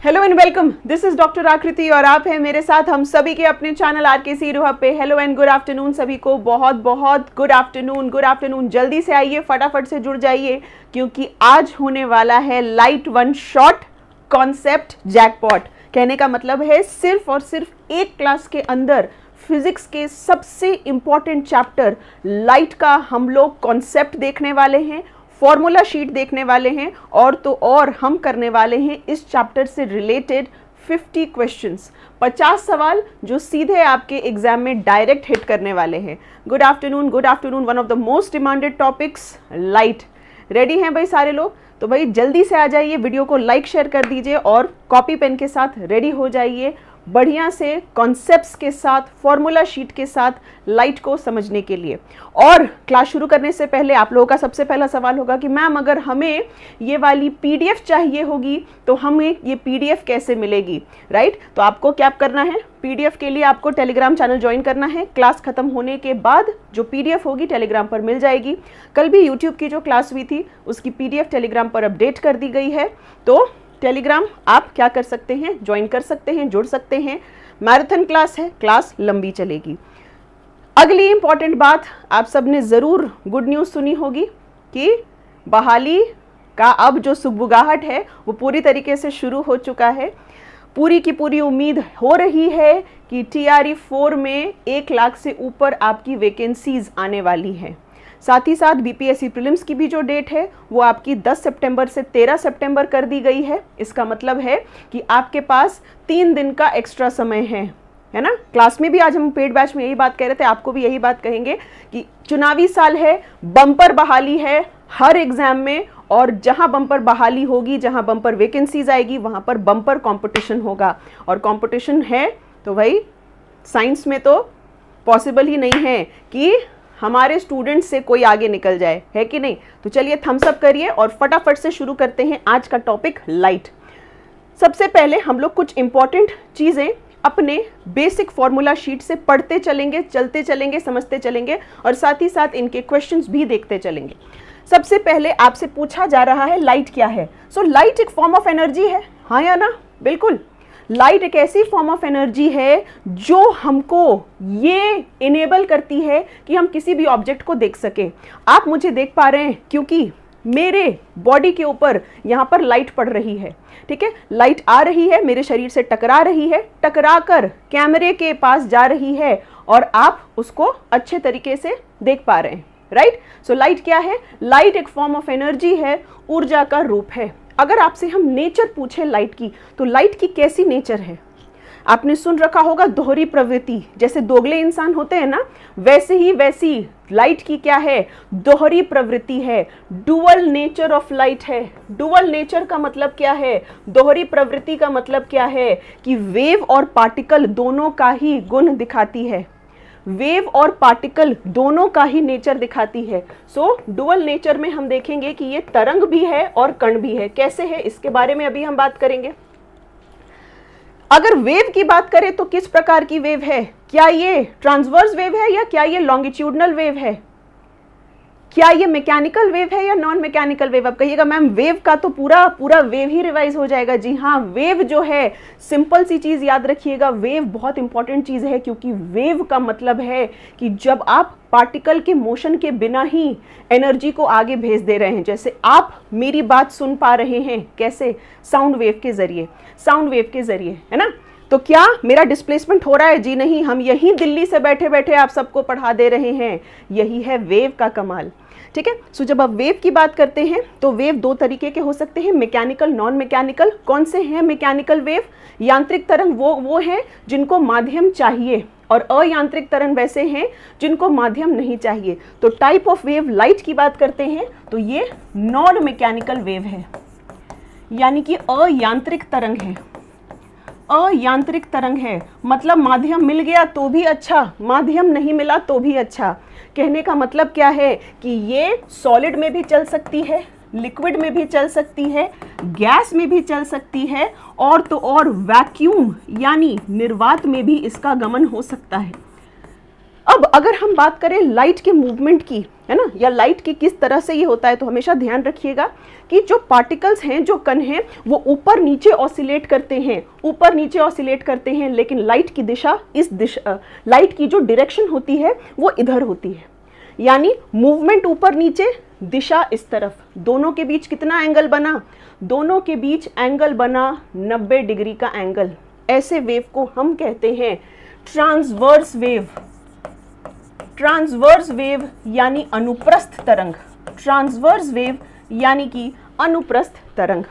Hello and welcome, this is doctor आकृति और आप हैं मेरे साथ हम सभी के अपने चैनल आरकेसी रूहब पे। हेलो एंड गुड आफ्टरनून सभी को, बहुत बहुत गुड आफ्टरनून। जल्दी से आइए, फटाफट से जुड़ जाइए क्योंकि आज होने वाला है light one shot concept jackpot. कहने का मतलब है सिर्फ और सिर्फ एक क्लास के अंदर फिजिक्स के सबसे इंपॉर्टेंट चैप्टर लाइट का हम लोग कॉन्सेप्ट देखने वाले हैं, फॉर्मूला शीट देखने वाले हैं और तो और हम करने वाले हैं इस चैप्टर से रिलेटेड 50 क्वेश्चंस, 50 सवाल जो सीधे आपके एग्जाम में डायरेक्ट हिट करने वाले हैं। Good afternoon, one of the most demanded topics light. Ready हैं भाई सारे लोग? तो भाई जल्दी से आ जाइए, वीडियो को लाइक शेयर कर दीजिए और कॉपी पेन के साथ रेडी हो जाइए बढ़िया से कॉन्सेप्ट्स के साथ, फॉर्मूला शीट के साथ लाइट को समझने के लिए। और क्लास शुरू करने से पहले आप लोगों का सबसे पहला सवाल होगा कि मैम अगर हमें ये वाली पीडीएफ चाहिए होगी तो हमें ये पीडीएफ कैसे मिलेगी, राइट? तो आपको क्या करना है, पीडीएफ के लिए आपको टेलीग्राम चैनल ज्वाइन करना है। क्लास खत्म होने के बाद जो पीडीएफ होगी टेलीग्राम पर मिल जाएगी। कल भी यूट्यूब की जो क्लास हुई थी उसकी पीडीएफ टेलीग्राम पर अपडेट कर दी गई है, तो टेलीग्राम आप क्या कर सकते हैं, ज्वाइन कर सकते हैं, जुड़ सकते हैं। मैराथन क्लास है, क्लास लंबी चलेगी। अगली इंपॉर्टेंट बात, आप सबने ज़रूर गुड न्यूज़ सुनी होगी कि बहाली का अब जो सुगबुगाहट है वो पूरी तरीके से शुरू हो चुका है। पूरी की पूरी उम्मीद हो रही है कि TRE 4 में 1 लाख से ऊपर आपकी वैकेंसीज आने वाली हैं। साथ ही साथ BPSC प्रीलिम्स की भी जो डेट है वो आपकी 10 सितंबर से 13 सितंबर कर दी गई है। इसका मतलब है कि आपके पास 3 दिन का एक्स्ट्रा समय है ना। क्लास में भी आज हम पेड बैच में यही बात कह रहे थे, आपको भी यही बात कहेंगे कि चुनावी साल है, बम्पर बहाली है हर एग्जाम में, और जहां बम्पर बहाली होगी, जहां बम्पर वैकेंसीज आएगी वहां पर बम्पर कंपटीशन होगा। और कंपटीशन है तो भाई साइंस में तो पॉसिबल ही नहीं है कि हमारे स्टूडेंट्स से कोई आगे निकल जाए, है कि नहीं? तो चलिए थम्स अप करिए और फटाफट से शुरू करते हैं आज का टॉपिक लाइट। सबसे पहले हम लोग कुछ इंपॉर्टेंट चीज़ें अपने बेसिक फॉर्मूला शीट से पढ़ते चलेंगे, चलते चलेंगे, समझते चलेंगे और साथ ही साथ इनके क्वेश्चंस भी देखते चलेंगे। सबसे पहले आपसे पूछा जा रहा है लाइट क्या है। सो लाइट एक फॉर्म ऑफ एनर्जी है, हाँ या ना? बिल्कुल। लाइट एक ऐसी फॉर्म ऑफ एनर्जी है जो हमको ये इनेबल करती है कि हम किसी भी ऑब्जेक्ट को देख सके। आप मुझे देख पा रहे हैं क्योंकि मेरे बॉडी के ऊपर यहाँ पर लाइट पड़ रही है, ठीक है? लाइट आ रही है, मेरे शरीर से टकरा रही है, टकरा कर कैमरे के पास जा रही है और आप उसको अच्छे तरीके से देख पा रहे हैं, राइट? सो लाइट क्या है? लाइट एक फॉर्म ऑफ एनर्जी है, ऊर्जा का रूप है। अगर आपसे हम नेचर पूछे लाइट की, तो लाइट की कैसी नेचर है? आपने सुन रखा होगा दोहरी प्रवृत्ति, जैसे दोगले इंसान होते हैं ना, वैसी लाइट की क्या है? दोहरी प्रवृत्ति है, डुअल नेचर ऑफ लाइट है। डुअल नेचर का मतलब क्या है? दोहरी प्रवृत्ति का मतलब क्या है? कि वेव और पार्टिकल दोनों का ही गुण दिखाती है, वेव और पार्टिकल दोनों का ही नेचर दिखाती है। सो डुअल नेचर में हम देखेंगे कि ये तरंग भी है और कण भी है। कैसे है इसके बारे में अभी हम बात करेंगे। अगर वेव की बात करें तो किस प्रकार की वेव है? क्या ये ट्रांसवर्स वेव है या क्या ये लॉन्गिट्यूडनल वेव है? क्या ये मैकेनिकल वेव है या नॉन मैकेनिकल वेव? अब कहिएगा मैम वेव का तो पूरा वेव ही रिवाइज हो जाएगा। जी हाँ, वेव जो है, सिंपल सी चीज याद रखिएगा, वेव बहुत इंपॉर्टेंट चीज है क्योंकि वेव का मतलब है कि जब आप पार्टिकल के मोशन के बिना ही एनर्जी को आगे भेज दे रहे हैं। जैसे आप मेरी बात सुन पा रहे हैं, कैसे? साउंड वेव के जरिए, है ना? तो क्या मेरा डिस्प्लेसमेंट हो रहा है? जी नहीं, हम यही दिल्ली से बैठे बैठे आप सबको पढ़ा दे रहे हैं। यही है वेव का कमाल, ठीक है? सो जब आप वेव की बात करते हैं तो वेव 2 तरीके के हो सकते हैं, मैकेनिकल, नॉन मैकेनिकल। कौन से हैं मैकेनिकल वेव? यांत्रिक तरंग वो हैं जिनको माध्यम चाहिए, और अयांत्रिक तरंग वैसे हैं जिनको माध्यम नहीं चाहिए। तो टाइप ऑफ वेव लाइट की बात करते हैं तो ये नॉन मैकेनिकल वेव है, यानी कि अयांत्रिक तरंग है। अयांत्रिक तरंग है मतलब माध्यम मिल गया तो भी अच्छा, माध्यम नहीं मिला तो भी अच्छा। कहने का मतलब क्या है कि ये सॉलिड में भी चल सकती है, लिक्विड में भी चल सकती है, गैस में भी चल सकती है, और तो और वैक्यूम यानी निर्वात में भी इसका गमन हो सकता है। अब अगर हम बात करें लाइट के मूवमेंट की, है ना, या लाइट की किस तरह से ये होता है, तो हमेशा ध्यान रखिएगा कि जो पार्टिकल्स हैं, जो कण हैं, वो ऊपर नीचे ऑसिलेट करते हैं, ऊपर नीचे ऑसिलेट करते हैं, लेकिन लाइट की दिशा, इस दिशा, लाइट की जो डायरेक्शन होती है वो इधर होती है। यानी मूवमेंट ऊपर नीचे, दिशा इस तरफ। दोनों के बीच कितना एंगल बना? दोनों के बीच एंगल बना 90 डिग्री का एंगल। ऐसे वेव को हम कहते हैं ट्रांसवर्स वेव। ट्रांसवर्स वेव यानी अनुप्रस्थ तरंग। ट्रांसवर्स वेव यानी कि अनुप्रस्थ तरंग।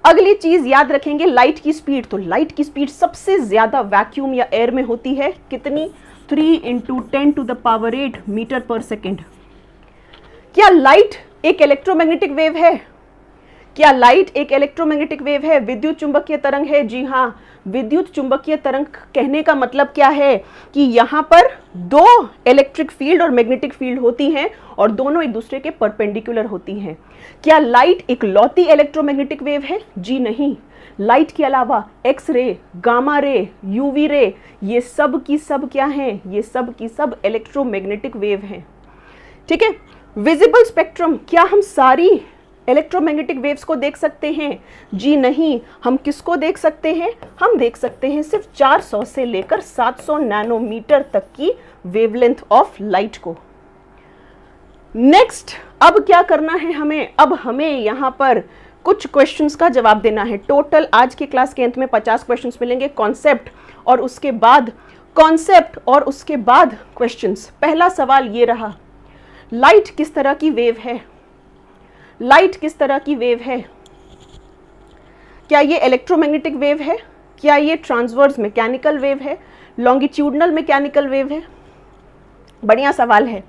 अगली चीज याद रखेंगे, लाइट की स्पीड। तो लाइट की स्पीड सबसे ज्यादा वैक्यूम या एयर में होती है। कितनी? 3 × 10⁸ मीटर पर सेकेंड। क्या लाइट एक इलेक्ट्रोमैग्नेटिक वेव है? क्या लाइट एक इलेक्ट्रोमैग्नेटिक वेव है? विद्युत चुंबकीय तरंग है। जी हाँ, विद्युत चुंबकीय तरंग कहने का मतलब क्या है कि यहाँ पर दो इलेक्ट्रिक फील्ड और मैग्नेटिक फील्ड होती हैं और दोनों एक दूसरे के परपेंडिकुलर होती हैं। क्या लाइट एक लौती इलेक्ट्रोमैग्नेटिक वेव है? जी नहीं। लाइट के अलावा X ray, gamma ray, UV ray, ये सब की सब क्या हैं? ये सब की सब इलेक्ट्रोमैग्नेटिक वेव हैं। ठीक है। विजिबल स्पेक्ट्रम, क्या हम सारी इलेक्ट्रोमैग्नेटिक वेव्स को देख सकते हैं? जी नहीं। हम किसको देख सकते हैं? हम देख सकते हैं सिर्फ 400 से लेकर 700 नैनोमीटर तक की वेवलेंथ ऑफ लाइट को। नेक्स्ट, अब क्या करना है हमें? अब हमें यहाँ पर कुछ क्वेश्चंस का जवाब देना है। टोटल आज की क्लास के अंत में 50 क्वेश्चंस मिलेंगे। कॉन्सेप्ट और उसके बाद क्वेश्चंस। पहला सवाल ये रहा, लाइट किस तरह की वेव है? लाइट किस तरह की वेव है? क्या ये इलेक्ट्रोमैग्नेटिक वेव है? क्या ये ट्रांसवर्स मैकेनिकल वेव है? लॉन्गिट्यूडनल मैकेनिकल वेव है? बढ़िया सवाल है।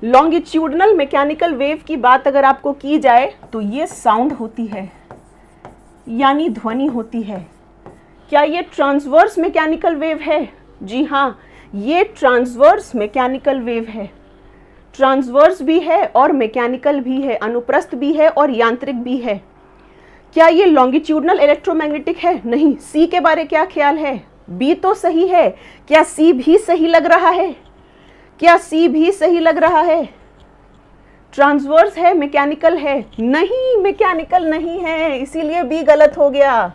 लॉन्गिट्यूडनल मैकेनिकल वेव की बात अगर आपको की जाए तो ये साउंड होती है, यानी ध्वनि होती है। क्या ये ट्रांसवर्स मैकेनिकल वेव है? जी हाँ, ये ट्रांसवर्स मैकेनिकल वेव है। ट्रांसवर्स भी है और मैकेनिकल भी है, अनुप्रस्थ भी है और यांत्रिक भी है। क्या ये लॉन्गिट्यूडनल इलेक्ट्रोमैग्नेटिक है? नहीं। सी के बारे क्या ख्याल है? बी तो सही है। क्या सी भी सही लग रहा है? क्या सी भी सही लग रहा है? ट्रांसवर्स है, मैकेनिकल है? नहीं, मैकेनिकल नहीं है, इसीलिए बी गलत हो गया।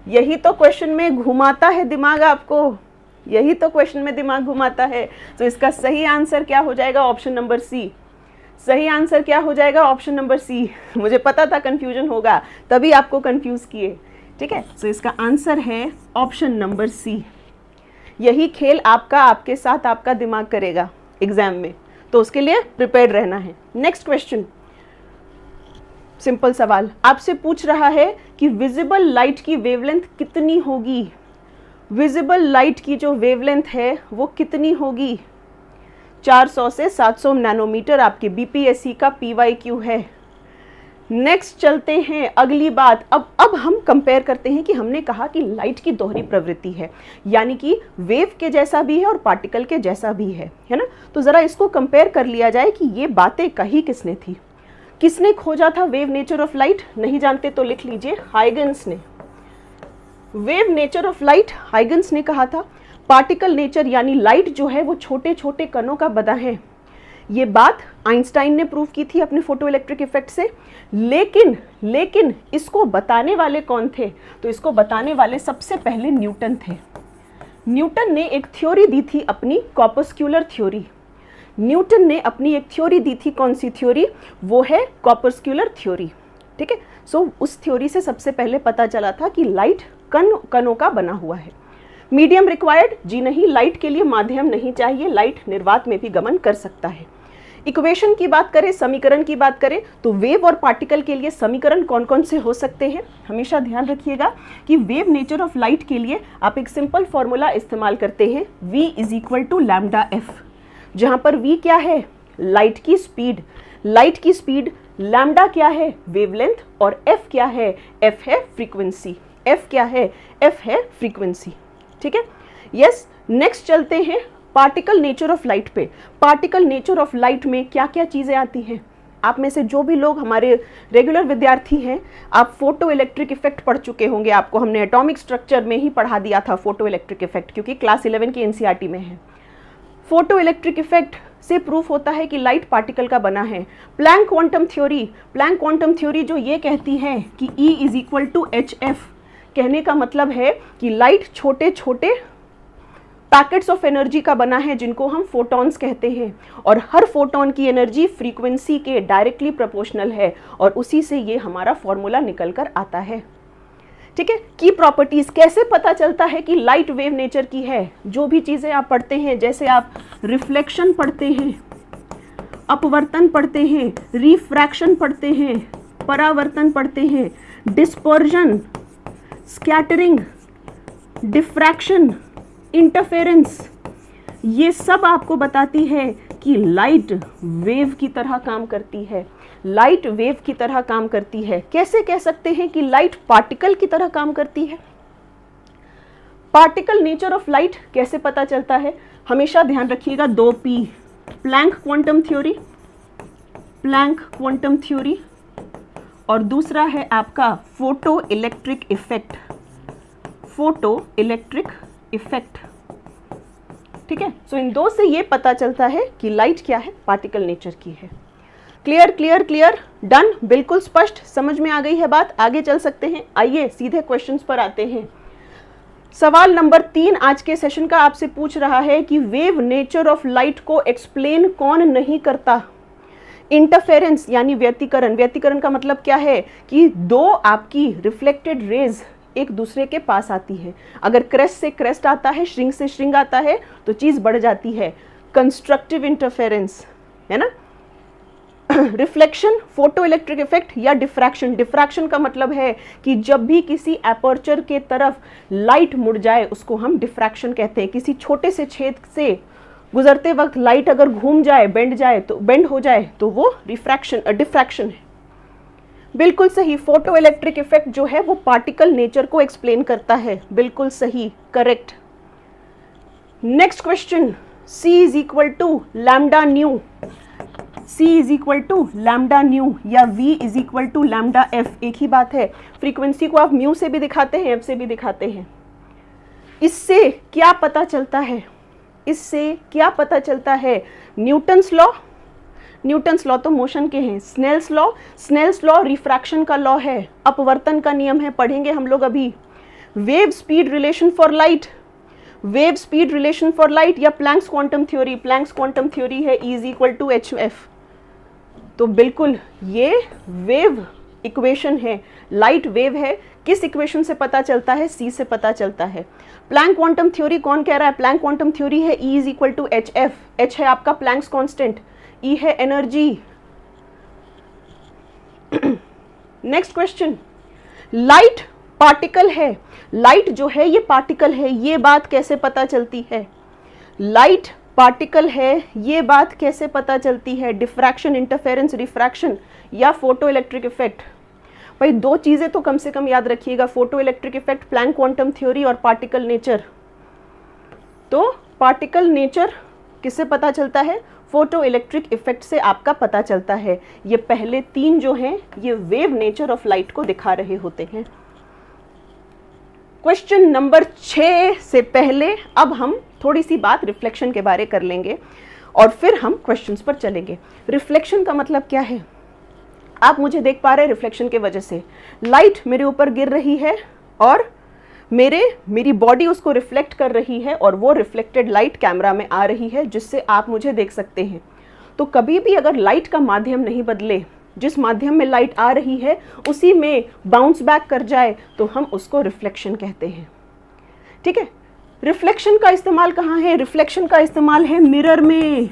यही तो क्वेश्चन में घुमाता है दिमाग आपको, यही तो क्वेश्चन में दिमाग घुमाता है। तो इसका सही आंसर क्या हो जाएगा? Option number C. सही आंसर क्या हो जाएगा? Option number C. मुझे पता था कंफ्यूजन होगा, तभी आपको कंफ्यूज किए। ठीक है, तो इसका आंसर है ऑप्शन नंबर सी। यही खेल आपके साथ आपका दिमाग करेगा एग्जाम में, तो उसके लिए प्रिपेयर्ड रहना है। नेक्स्ट क्वेश्चन, सिंपल सवाल आपसे पूछ रहा है कि विजिबल लाइट की वेवलेंथ कितनी होगी? विजिबल लाइट की जो वेवलेंथ है वो कितनी होगी? 400 से 700 नैनोमीटर आपके बीपीएससी का पीवाईक्यू है। नेक्स्ट चलते हैं अगली बात। अब हम कंपेयर करते हैं कि हमने कहा कि लाइट की दोहरी प्रवृत्ति है, यानी कि वेव के जैसा भी है और पार्टिकल के जैसा भी है ना। तो जरा इसको कंपेयर कर लिया जाए कि ये बातें कही किसने थी, किसने खोजा था वेव नेचर ऑफ लाइट? नहीं जानते तो लिख लीजिए, हाइगन्स ने। Wave nature of light Huygens ने कहा था। पार्टिकल नेचर यानी लाइट जो है वो छोटे छोटे कणों का बना है। ये बात आइंस्टाइन ने प्रूव की थी अपने फोटो इलेक्ट्रिक इफेक्ट से। लेकिन इसको बताने वाले कौन थे? तो इसको बताने वाले सबसे पहले न्यूटन थे। न्यूटन ने एक थ्योरी दी थी अपनी, कॉर्पस्क्यूलर थ्योरी। न्यूटन ने अपनी एक थ्योरी दी थी, कौन सी थ्योरी? वो है कॉर्पस्क्यूलर थ्योरी। ठीक है, सो उस थ्योरी से सबसे पहले पता चला था कि लाइट कणों का बना हुआ है। Medium required? जी नहीं, लाइट के लिए माध्यम नहीं चाहिए, लाइट निर्वात में भी गमन कर सकता है। इक्वेशन की बात करें, समीकरण की बात करें, तो वेव और पार्टिकल के लिए समीकरण कौन कौन से हो सकते हैं? हमेशा ध्यान रखिएगा कि वेव नेचर ऑफ लाइट के लिए आप एक सिंपल फॉर्मूला इस्तेमाल करते हैं, v = λf, जहां पर v क्या है? लाइट की स्पीड। लाइट की स्पीड, लैम्डा क्या है? वेवलेंथ, और f क्या है? f है फ्रीक्वेंसी। f क्या है? f है फ्रीक्वेंसी। ठीक है, यस। नेक्स्ट चलते हैं पार्टिकल नेचर ऑफ लाइट पे। पार्टिकल नेचर ऑफ लाइट में क्या क्या चीजें आती हैं? आप में से जो भी लोग हमारे रेगुलर विद्यार्थी हैं, आप फोटो इलेक्ट्रिक इफेक्ट पढ़ चुके होंगे। आपको हमने एटॉमिक स्ट्रक्चर में ही पढ़ा दिया था फोटो इलेक्ट्रिक इफेक्ट, क्योंकि क्लास 11 की एनसीईआरटी में है। फोटो इलेक्ट्रिक इफेक्ट से प्रूफ होता है कि लाइट पार्टिकल का बना है। प्लैंक क्वांटम थ्योरी जो ये कहती है कि E is equal to HF, कहने का मतलब है कि लाइट छोटे छोटे पैकेट्स ऑफ एनर्जी का बना है जिनको हम फोटॉन्स कहते हैं, और हर फोटोन की एनर्जी फ्रीक्वेंसी के डायरेक्टली प्रोपोर्शनल है, और उसी से ये हमारा फॉर्मूला निकल कर आता है। ठीक है, की प्रॉपर्टीज कैसे पता चलता है कि लाइट वेव नेचर की है? जो भी चीज़ें आप पढ़ते हैं, जैसे आप रिफ्लेक्शन पढ़ते हैं, अपवर्तन पढ़ते हैं, रिफ्रैक्शन पढ़ते हैं, परावर्तन पढ़ते हैं, डिस्पर्जन, स्कैटरिंग, डिफ्रैक्शन, इंटरफेरेंस, ये सब आपको बताती है कि लाइट वेव की तरह काम करती है। लाइट वेव की तरह काम करती है। कैसे कह सकते हैं कि लाइट पार्टिकल की तरह काम करती है? पार्टिकल नेचर ऑफ लाइट कैसे पता चलता है? हमेशा ध्यान रखिएगा 2P, प्लैंक क्वांटम थ्योरी, और दूसरा है आपका फोटो इलेक्ट्रिक इफेक्ट। ठीक है, सो इन दो से ये पता चलता है कि लाइट क्या है, पार्टिकल नेचर की है। क्लियर, डन, बिल्कुल स्पष्ट, समझ में आ गई है बात? आगे चल सकते हैं। आइए सीधे क्वेश्चंस पर आते हैं। सवाल नंबर 3 आज के सेशन का आपसे पूछ रहा है कि वेव नेचर ऑफ लाइट को एक्सप्लेन कौन नहीं करता? इंटरफेरेंस यानी व्यतिकरण का मतलब क्या है कि दो आपकी रिफ्लेक्टेड रेज एक दूसरे के पास आती है। अगर क्रेस्ट से क्रेस्ट आता है, श्रिंग से श्रिंग आता है, तो चीज बढ़ जाती है। कंस्ट्रक्टिव इंटरफेरेंस है ना। रिफ्लेक्शन, फोटो इलेक्ट्रिक इफेक्ट या डिफ्रैक्शन का मतलब है कि जब भी किसी एपर्चर के तरफ लाइट मुड़ जाए उसको हम डिफ्रैक्शन कहते हैं। किसी छोटे से छेद से गुजरते वक्त लाइट अगर घूम जाए, बेंड हो जाए तो वो डिफ्रैक्शन है। बिल्कुल सही, फोटो इलेक्ट्रिक इफेक्ट जो है वो पार्टिकल नेचर को एक्सप्लेन करता है। बिल्कुल सही, correct. Next question, C is equal to lambda nu या V is equal to lambda F, एक ही बात है। फ्रीक्वेंसी को आप म्यू से भी दिखाते हैं, F से भी दिखाते हैं। इससे क्या पता चलता है? न्यूटन्स लॉ तो मोशन के हैं। स्नेल्स लॉ रिफ्रैक्शन का लॉ है, अपवर्तन का नियम है, पढ़ेंगे हम लोग अभी। Wave speed relation for light या प्लैंक्स क्वांटम थ्योरी है E is equal to HF। तो बिल्कुल ये वेव इक्वेशन है, लाइट वेव है। किस इक्वेशन से पता चलता है? C से पता चलता है। प्लैंक क्वांटम थ्योरी कौन कह रहा है? प्लैंक क्वांटम थ्योरी है E is equal to HF। H है आपका प्लैंक्स कांस्टेंट, E है energy. Next question, light particle है, लाइट जो है ये पार्टिकल है, ये बात कैसे पता चलती है? लाइट पार्टिकल है, ये बात कैसे पता चलती है? डिफ्रैक्शन, इंटरफेरेंस, रिफ्रैक्शन या फोटो इलेक्ट्रिक इफेक्ट? भाई दो चीजें तो कम से कम याद रखिएगा, photo electric effect, Planck quantum theory और पार्टिकल नेचर। तो पार्टिकल नेचर किससे पता चलता है? फोटो इलेक्ट्रिक इफेक्ट से आपका पता चलता है। ये पहले 3 जो हैं ये वेव नेचर ऑफ लाइट को दिखा रहे होते हैं। क्वेश्चन नंबर 6 से पहले अब हम थोड़ी सी बात रिफ्लेक्शन के बारे कर लेंगे और फिर हम क्वेश्चंस पर चलेंगे। रिफ्लेक्शन का मतलब क्या है? आप मुझे देख पा रहे हैं, रिफ्लेक्शन के वजह से लाइट मेरे ऊपर गिर रही है और मेरी बॉडी उसको रिफ्लेक्ट कर रही है और वो रिफ्लेक्टेड लाइट कैमरा में आ रही है जिससे आप मुझे देख सकते हैं। तो कभी भी अगर लाइट का माध्यम नहीं बदले, जिस माध्यम में लाइट आ रही है उसी में बाउंस बैक कर जाए तो हम उसको रिफ्लेक्शन कहते हैं। ठीक है, रिफ्लेक्शन का इस्तेमाल कहाँ है? रिफ्लेक्शन का इस्तेमाल है मिरर में।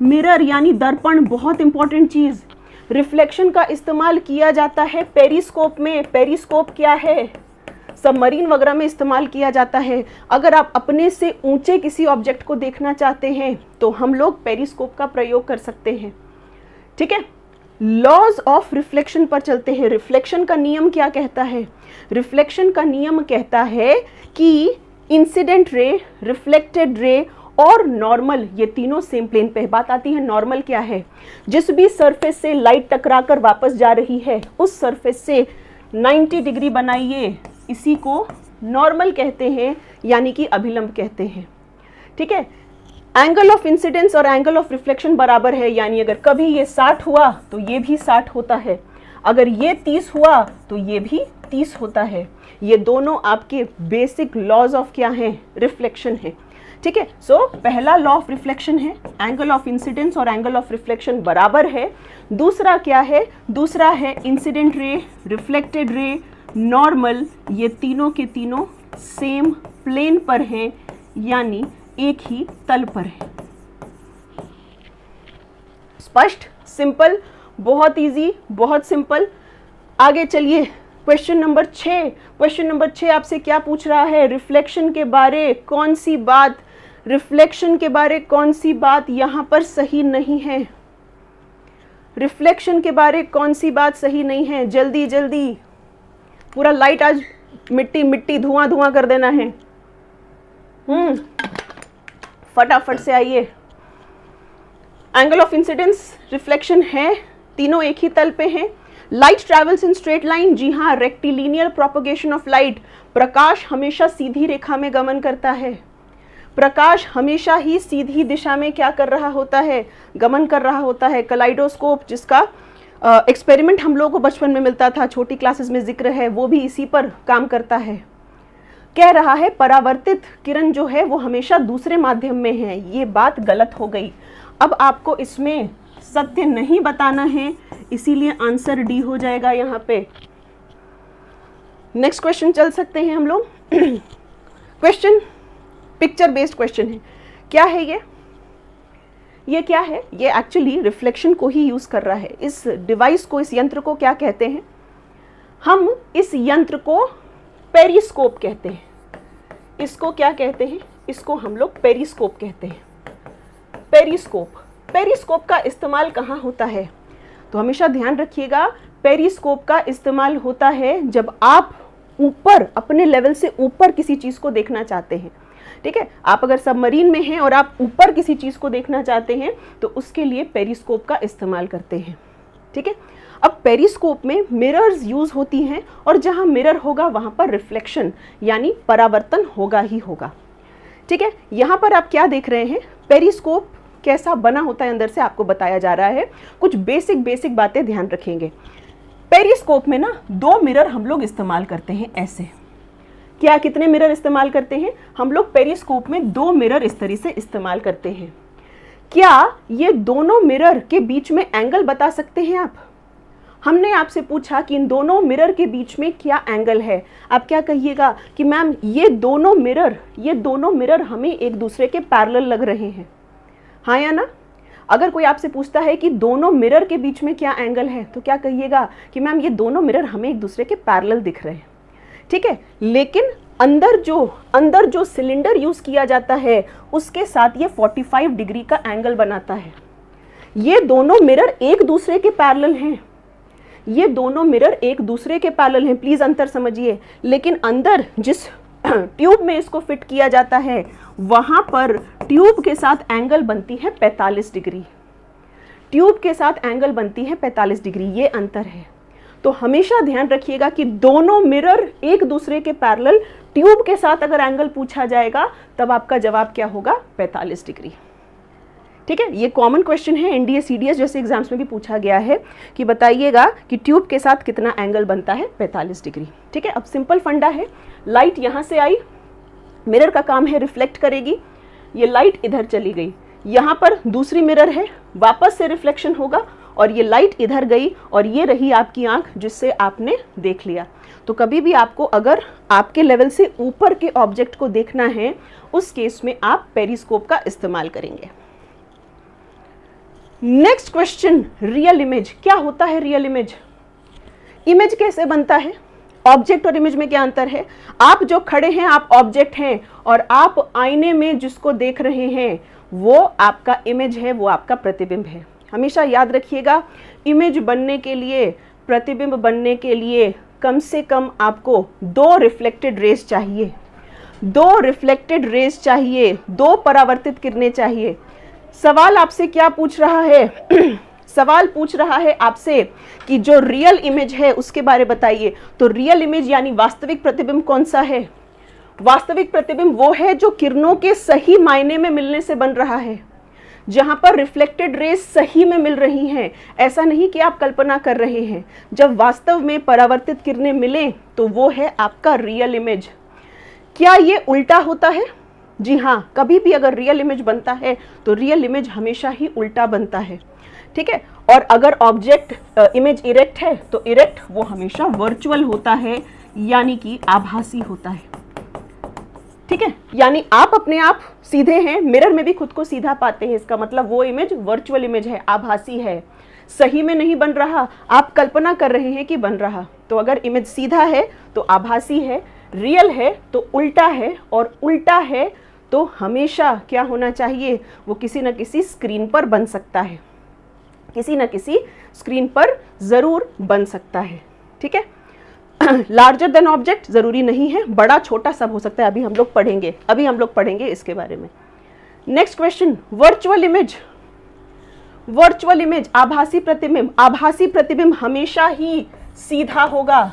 मिरर यानी दर्पण, बहुत इंपॉर्टेंट चीज। रिफ्लेक्शन का इस्तेमाल किया जाता है पेरिस्कोप में। पेरिस्कोप क्या है? सबमरीन वगैरह में इस्तेमाल किया जाता है। अगर आप अपने से ऊंचे किसी ऑब्जेक्ट को देखना चाहते हैं तो हम लोग पेरिस्कोप का प्रयोग कर सकते हैं। ठीक है, लॉज ऑफ रिफ्लेक्शन पर चलते हैं। रिफ्लेक्शन का नियम क्या कहता है? रिफ्लेक्शन का नियम कहता है कि इंसिडेंट रे, रिफ्लेक्टेड रे और नॉर्मल, ये तीनों सेम प्लेन पे। बात आती है नॉर्मल क्या है? जिस भी सरफेस से लाइट टकराकर वापस जा रही है उस सरफेस से 90 डिग्री बनाइए, इसी को नॉर्मल कहते हैं, यानी कि अभिलंब कहते हैं। ठीक है, एंगल ऑफ इंसिडेंस और एंगल ऑफ रिफ्लेक्शन बराबर है, यानी अगर कभी ये 60 हुआ तो ये भी 60 होता है, अगर ये 30 हुआ तो ये भी 30 होता है। ये दोनों आपके बेसिक लॉज ऑफ क्या हैं, रिफ्लेक्शन है। ठीक है, सो पहला लॉ ऑफ रिफ्लेक्शन है एंगल ऑफ इंसिडेंस और एंगल ऑफ रिफ्लेक्शन बराबर है। दूसरा क्या है, दूसरा है incident ray, reflected ray, normal, ये तीनों के तीनों सेम प्लेन पर हैं, यानी एक ही तल पर है। स्पष्ट, सिंपल, बहुत इजी, बहुत सिंपल। आगे चलिए, क्वेश्चन नंबर 6। क्वेश्चन नंबर 6 आपसे क्या पूछ रहा है, रिफ्लेक्शन के बारे कौन सी बात, रिफ्लेक्शन के बारे कौन सी बात यहां पर सही नहीं है, रिफ्लेक्शन के बारे कौन सी बात सही नहीं है, जल्दी जल्दी, पूरा लाइट आज मिट्टी मिट्टी धुआं धुआं कर देना है। फटाफट से आइए। एंगल ऑफ इंसिडेंस, रिफ्लेक्शन है, तीनों एक ही तल पे हैं। Light travels in straight line, जी हाँ, रेक्टिलिनियर प्रोपगेशन ऑफ लाइट, प्रकाश हमेशा सीधी रेखा में गमन करता है, प्रकाश हमेशा ही सीधी दिशा में क्या कर रहा होता है, गमन कर रहा होता है। कलाइडोस्कोप जिसका एक्सपेरिमेंट हम लोगों को बचपन में मिलता था, छोटी क्लासेस में जिक्र है, वो भी इसी पर काम करता है। कह रहा है परावर्तित किरण जो है वो हमेशा दूसरे माध्यम में है, ये बात गलत हो गई। अब आपको इसमें सत्य नहीं बताना है, इसीलिए आंसर डी हो जाएगा यहाँ पे। नेक्स्ट क्वेश्चन चल सकते हैं हम लोग। क्वेश्चन पिक्चर बेस्ड क्वेश्चन है। क्या है ये क्या है, ये एक्चुअली रिफ्लेक्शन को ही यूज कर रहा है। इस डिवाइस को, इस यंत्र को क्या कहते हैं, हम इस यंत्र को पेरिस्कोप कहते हैं। इसको क्या कहते हैं, इसको हम लोग पेरिस्कोप कहते हैं। पेरिस्कोप, पेरिस्कोप का इस्तेमाल कहाँ होता है, तो हमेशा ध्यान रखिएगा, पेरिस्कोप का इस्तेमाल होता है जब आप ऊपर, अपने लेवल से ऊपर किसी चीज को देखना चाहते हैं। ठीक है, आप अगर सबमरीन में हैं और आप ऊपर किसी चीज को देखना चाहते हैं तो उसके लिए पेरिस्कोप का इस्तेमाल करते हैं। ठीक है, अब पेरिस्कोप में मिरर्स यूज होती हैं और जहां मिरर होगा वहां पर रिफ्लेक्शन यानी परावर्तन होगा ही होगा। ठीक है, यहां पर आप क्या देख रहे हैं, पेरिस्कोप कैसा बना होता है अंदर से आपको बताया जा रहा है। कुछ बेसिक बातें ध्यान रखेंगे। पेरिस्कोप में ना 2 मिरर हम लोग इस्तेमाल करते हैं ऐसे। क्या, कितने मिरर इस्तेमाल करते हैं हम लोग पेरिस्कोप में? 2 मिरर इस तरह से इस्तेमाल करते हैं। क्या ये दोनों मिरर के बीच में एंगल बता सकते हैं आप? हमने आपसे पूछा कि इन दोनों मिरर के बीच में क्या एंगल है। आप क्या कहिएगा कि मैम ये दोनों मिरर हमें एक दूसरे के पैरेलल लग रहे हैं, हाँ या ना? अगर कोई आपसे पूछता है कि दोनों मिरर के बीच में क्या एंगल है तो क्या कहिएगा कि मैम ये दोनों मिरर हमें एक दूसरे के पैरेलल दिख रहे हैं। ठीक है, लेकिन अंदर जो सिलेंडर यूज किया जाता है उसके साथ ये 45 डिग्री का एंगल बनाता है। ये दोनों मिरर एक दूसरे के पैरेलल हैं, ये दोनों मिरर एक दूसरे के पैरेलल हैं, प्लीज अंतर समझिए। लेकिन अंदर जिस ट्यूब में इसको फिट किया जाता है वहां पर ट्यूब के साथ एंगल बनती है 45 डिग्री, ट्यूब के साथ एंगल बनती है 45 डिग्री, ये अंतर है। तो हमेशा ध्यान रखिएगा कि दोनों मिरर एक दूसरे के पैरेलल, ट्यूब के साथ अगर एंगल पूछा जाएगा तब आपका जवाब क्या होगा, 45 डिग्री। ठीक है, ये कॉमन क्वेश्चन है, एनडीए सीडीएस जैसे एग्जाम्स में भी पूछा गया है कि बताइएगा कि ट्यूब के साथ कितना एंगल बनता है, 45 डिग्री। ठीक है, अब सिंपल फंडा है, लाइट यहाँ से आई, मिरर का काम है रिफ्लेक्ट करेगी, ये लाइट इधर चली गई, यहाँ पर दूसरी मिरर है, वापस से रिफ्लेक्शन होगा और ये लाइट इधर गई और ये रही आपकी आंख जिससे आपने देख लिया। तो कभी भी आपको अगर आपके लेवल से ऊपर के ऑब्जेक्ट को देखना है उस केस में आप पेरिस्कोप का इस्तेमाल करेंगे। Next question, real image. क्या होता है रियल इमेज? इमेज कैसे बनता है? ऑब्जेक्ट और इमेज में क्या अंतर है? आप जो खड़े हैं आप ऑब्जेक्ट हैं और आप आईने में जिसको देख रहे हैं वो आपका इमेज है, वो आपका प्रतिबिंब है। हमेशा याद रखिएगा, इमेज बनने के लिए, प्रतिबिंब बनने के लिए कम से कम आपको 2 रिफ्लेक्टेड रेज चाहिए, 2 रिफ्लेक्टेड रेज चाहिए, 2 परावर्तित किरणें चाहिए। सवाल आपसे क्या पूछ रहा है? सवाल पूछ रहा है आपसे कि जो रियल इमेज है उसके बारे बताइए। तो रियल इमेज यानी वास्तविक प्रतिबिंब कौन सा है? वास्तविक प्रतिबिंब वो है जो किरणों के सही मायने में मिलने से बन रहा है, जहां पर रिफ्लेक्टेड रेज सही में मिल रही हैं। ऐसा नहीं कि आप कल्पना कर रहे हैं। जब वास्तव में परावर्तित किरणें मिलें तो वो है आपका रियल इमेज। क्या ये उल्टा होता है? जी हाँ, कभी भी अगर रियल इमेज बनता है तो रियल इमेज हमेशा ही उल्टा बनता है। ठीक है, और अगर ऑब्जेक्ट इमेज इरेक्ट है तो इरेक्ट वो हमेशा वर्चुअल होता है, यानी कि आभासी होता है। ठीक है, यानी आप अपने आप सीधे हैं, मिरर में भी खुद को सीधा पाते हैं, इसका मतलब वो इमेज वर्चुअल इमेज है, आभासी है, सही में नहीं बन रहा, आप कल्पना कर रहे हैं कि बन रहा। तो अगर इमेज सीधा है तो आभासी है, रियल है तो उल्टा है, और उल्टा है तो हमेशा क्या होना चाहिए, वो किसी न किसी स्क्रीन पर बन सकता है, किसी न किसी स्क्रीन पर जरूर बन सकता है। ठीक है, लार्जर देन ऑब्जेक्ट जरूरी नहीं है, बड़ा छोटा सब हो सकता है, अभी हम लोग पढ़ेंगे इसके बारे में। Next question, virtual image. Virtual image, आभासी प्रतिबिंब। आभासी प्रतिबिंब हमेशा ही सीधा होगा।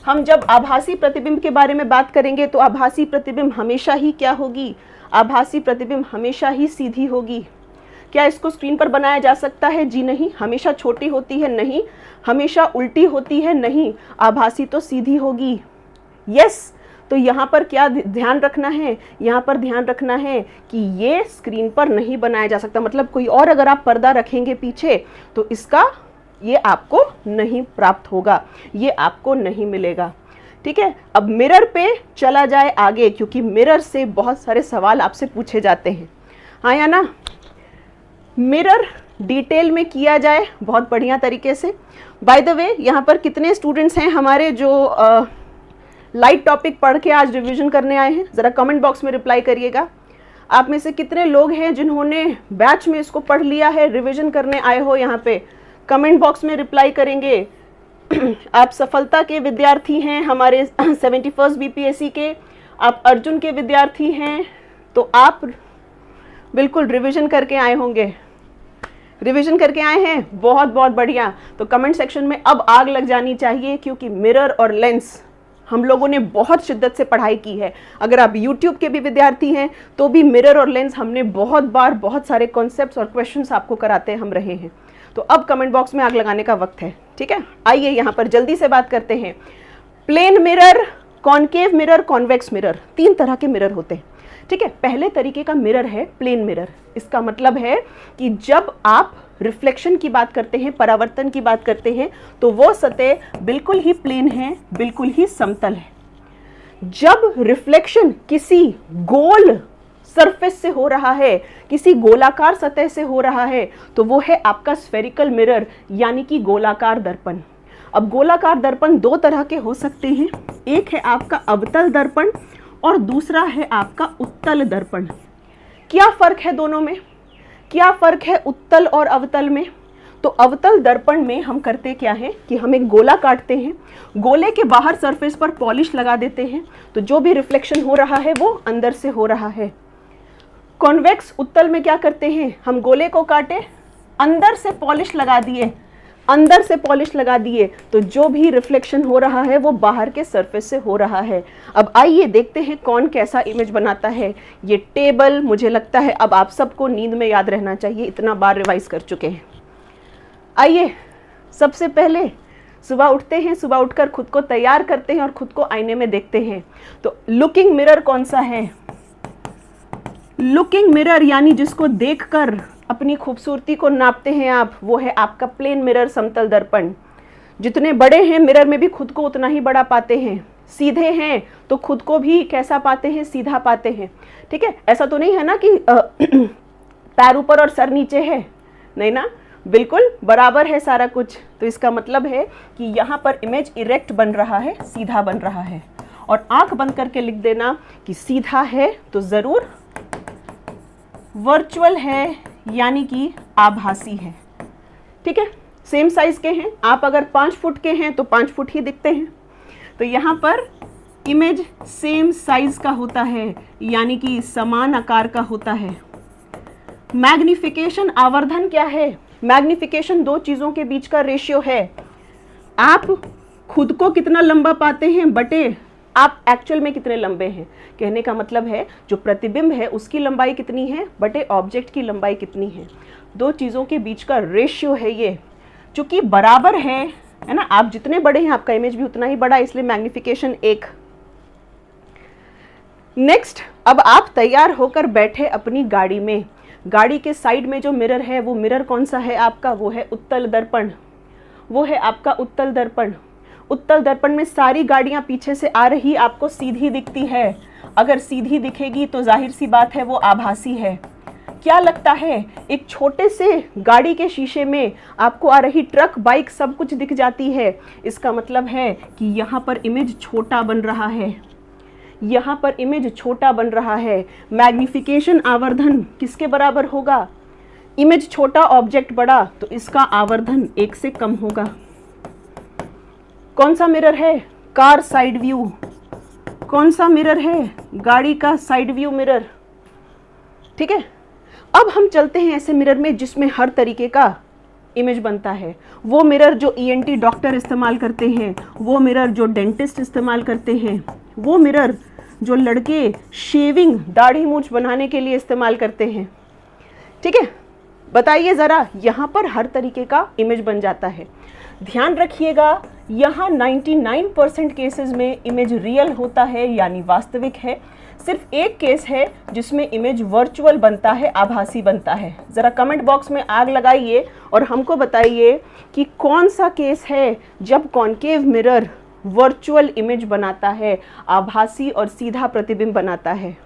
हम जब आभासी प्रतिबिंब के बारे में बात करेंगे तो आभासी प्रतिबिंब हमेशा ही क्या होगी, आभासी प्रतिबिंब हमेशा ही सीधी होगी। क्या इसको स्क्रीन पर बनाया जा सकता है? जी नहीं। हमेशा छोटी होती है? नहीं। हमेशा उल्टी होती है? नहीं। आभासी तो सीधी होगी। यस, तो यहाँ पर क्या ध्यान रखना है, यहाँ पर ध्यान रखना है कि ये स्क्रीन पर नहीं बनाया जा सकता। मतलब कोई और अगर आप पर्दा रखेंगे पीछे तो इसका ये आपको नहीं प्राप्त होगा, ये आपको नहीं मिलेगा। ठीक है, अब मिरर पे चला जाए आगे, क्योंकि मिरर से बहुत सारे सवाल आपसे पूछे जाते हैं। हाँ या ना? मिरर डिटेल में किया जाए बहुत बढ़िया तरीके से। बाय द वे, यहाँ पर कितने स्टूडेंट्स हैं हमारे जो लाइट टॉपिक पढ़ के आज रिवीजन करने आए हैं? ज़रा कमेंट बॉक्स में रिप्लाई करिएगा। आप में से कितने लोग हैं जिन्होंने बैच में इसको पढ़ लिया है, रिवीजन करने आए हो? यहाँ पे कमेंट बॉक्स में रिप्लाई करेंगे। आप सफलता के विद्यार्थी हैं हमारे 71st बीपीएससी के, आप अर्जुन के विद्यार्थी हैं, तो आप बिल्कुल रिवीजन करके आए होंगे। रिवीजन करके आए हैं, बहुत बहुत बढ़िया। तो कमेंट सेक्शन में अब आग लग जानी चाहिए, क्योंकि मिरर और लेंस हम लोगों ने बहुत शिद्दत से पढ़ाई की है। अगर आप YouTube के भी विद्यार्थी हैं तो भी मिरर और लेंस हमने बहुत बार बहुत सारे कॉन्सेप्ट्स और क्वेश्चंस आपको कराते हम रहे हैं। तो अब कमेंट बॉक्स में आग लगाने का वक्त है। ठीक है, आइए यहाँ पर जल्दी से बात करते हैं। Plane mirror, concave mirror, convex mirror, 3 तरह के मिरर होते हैं। ठीक है, पहले तरीके का मिरर है प्लेन मिरर। इसका मतलब है कि जब आप रिफ्लेक्शन की बात करते हैं, परावर्तन की बात करते हैं, तो वो सतह बिल्कुल ही प्लेन है, बिल्कुल ही समतल है। जब रिफ्लेक्शन किसी गोल सरफेस से हो रहा है, किसी गोलाकार सतह से हो रहा है, तो वो है आपका स्फेरिकल मिरर, यानी कि गोलाकार दर्पण। अब गोलाकार दर्पण 2 तरह के हो सकते हैं, एक है आपका अवतल दर्पण और दूसरा है आपका उत्तल दर्पण। क्या फर्क है दोनों में? क्या फर्क है उत्तल और अवतल में? तो अवतल दर्पण में हम करते क्या है कि हम एक गोला काटते हैं, गोले के बाहर सरफेस पर पॉलिश लगा देते हैं, तो जो भी रिफ्लेक्शन हो रहा है वो अंदर से हो रहा है। कॉन्वेक्स उत्तल में क्या करते हैं, हम गोले को काटे, अंदर से पॉलिश लगा दिए, अंदर से पॉलिश लगा दिए, तो जो भी रिफ्लेक्शन हो रहा है वो बाहर के सरफेस से हो रहा है। अब आइए देखते हैं कौन कैसा इमेज बनाता है। ये टेबल मुझे लगता है अब आप सबको नींद में याद रहना चाहिए, इतना बार रिवाइज कर चुके हैं। आइए सबसे पहले सुबह उठते हैं, सुबह उठकर खुद को तैयार करते हैं और खुद को आईने में देखते हैं। तो लुकिंग मिरर कौन सा है? लुकिंग मिरर यानी जिसको देखकर अपनी खूबसूरती को नापते हैं आप, वो है आपका प्लेन मिरर, समतल दर्पण। जितने बड़े हैं मिरर में भी खुद को उतना ही बड़ा पाते हैं, सीधे हैं तो खुद को भी कैसा पाते हैं, सीधा पाते हैं। ठीक है, ऐसा तो नहीं है ना कि पैर ऊपर और सर नीचे है, नहीं ना, बिल्कुल बराबर है सारा कुछ। तो इसका मतलब है कि यहाँ पर इमेज इरेक्ट बन रहा है, सीधा बन रहा है। और आंख बंद करके लिख देना कि सीधा है तो जरूर वर्चुअल है, यानी कि आभासी है। ठीक है, सेम साइज के हैं, आप अगर 5 फुट के हैं तो 5 फुट ही दिखते हैं। तो यहाँ पर इमेज सेम साइज का होता है, यानी कि समान आकार का होता है। मैग्निफिकेशन, आवर्धन क्या है? मैग्निफिकेशन 2 चीजों के बीच का रेशियो है। आप खुद को कितना लंबा पाते हैं बटे आप एक्चुअल में कितने लंबे हैं। कहने का मतलब है जो प्रतिबिंब है उसकी लंबाई कितनी है बटे ऑब्जेक्ट की लंबाई कितनी है। दो चीज़ों के बीच का रेशियो है ये, चूंकि बराबर है ना, आप जितने बड़े हैं आपका इमेज भी उतना ही बड़ा, इसलिए मैग्निफिकेशन 1। नेक्स्ट, अब आप तैयार होकर बैठे अपनी गाड़ी में, गाड़ी के साइड में जो मिरर है वो मिरर कौन सा है आपका, वो है उत्तल दर्पण, वो है आपका उत्तल दर्पण। उत्तल दर्पण में सारी गाड़ियां पीछे से आ रही आपको सीधी दिखती है। अगर सीधी दिखेगी तो जाहिर सी बात है वो आभासी है। क्या लगता है, एक छोटे से गाड़ी के शीशे में आपको आ रही ट्रक, बाइक सब कुछ दिख जाती है। इसका मतलब है कि यहाँ पर इमेज छोटा बन रहा है, यहाँ पर इमेज छोटा बन रहा है। मैग्निफिकेशन आवर्धन किसके बराबर होगा, इमेज छोटा ऑब्जेक्ट बड़ा, तो इसका आवर्धन 1 से कम होगा। कौन सा मिरर है, कार साइड व्यू। कौन सा मिरर है, गाड़ी का साइड व्यू मिरर। ठीक है, अब हम चलते हैं ऐसे मिरर में जिसमें हर तरीके का इमेज बनता है। वो मिरर जो ENT डॉक्टर इस्तेमाल करते हैं, वो मिरर जो डेंटिस्ट इस्तेमाल करते हैं, वो मिरर जो लड़के शेविंग, दाढ़ी मूंछ बनाने के लिए इस्तेमाल करते हैं। ठीक है, बताइए ज़रा, यहाँ पर हर तरीके का इमेज बन जाता है। ध्यान रखिएगा, यहाँ 99% केसेस में इमेज रियल होता है, यानी वास्तविक है। सिर्फ एक केस है जिसमें इमेज वर्चुअल बनता है, आभासी बनता है। ज़रा कमेंट बॉक्स में आग लगाइए और हमको बताइए कि कौन सा केस है जब कॉन्केव मिरर वर्चुअल इमेज बनाता है, आभासी और सीधा प्रतिबिंब बनाता है।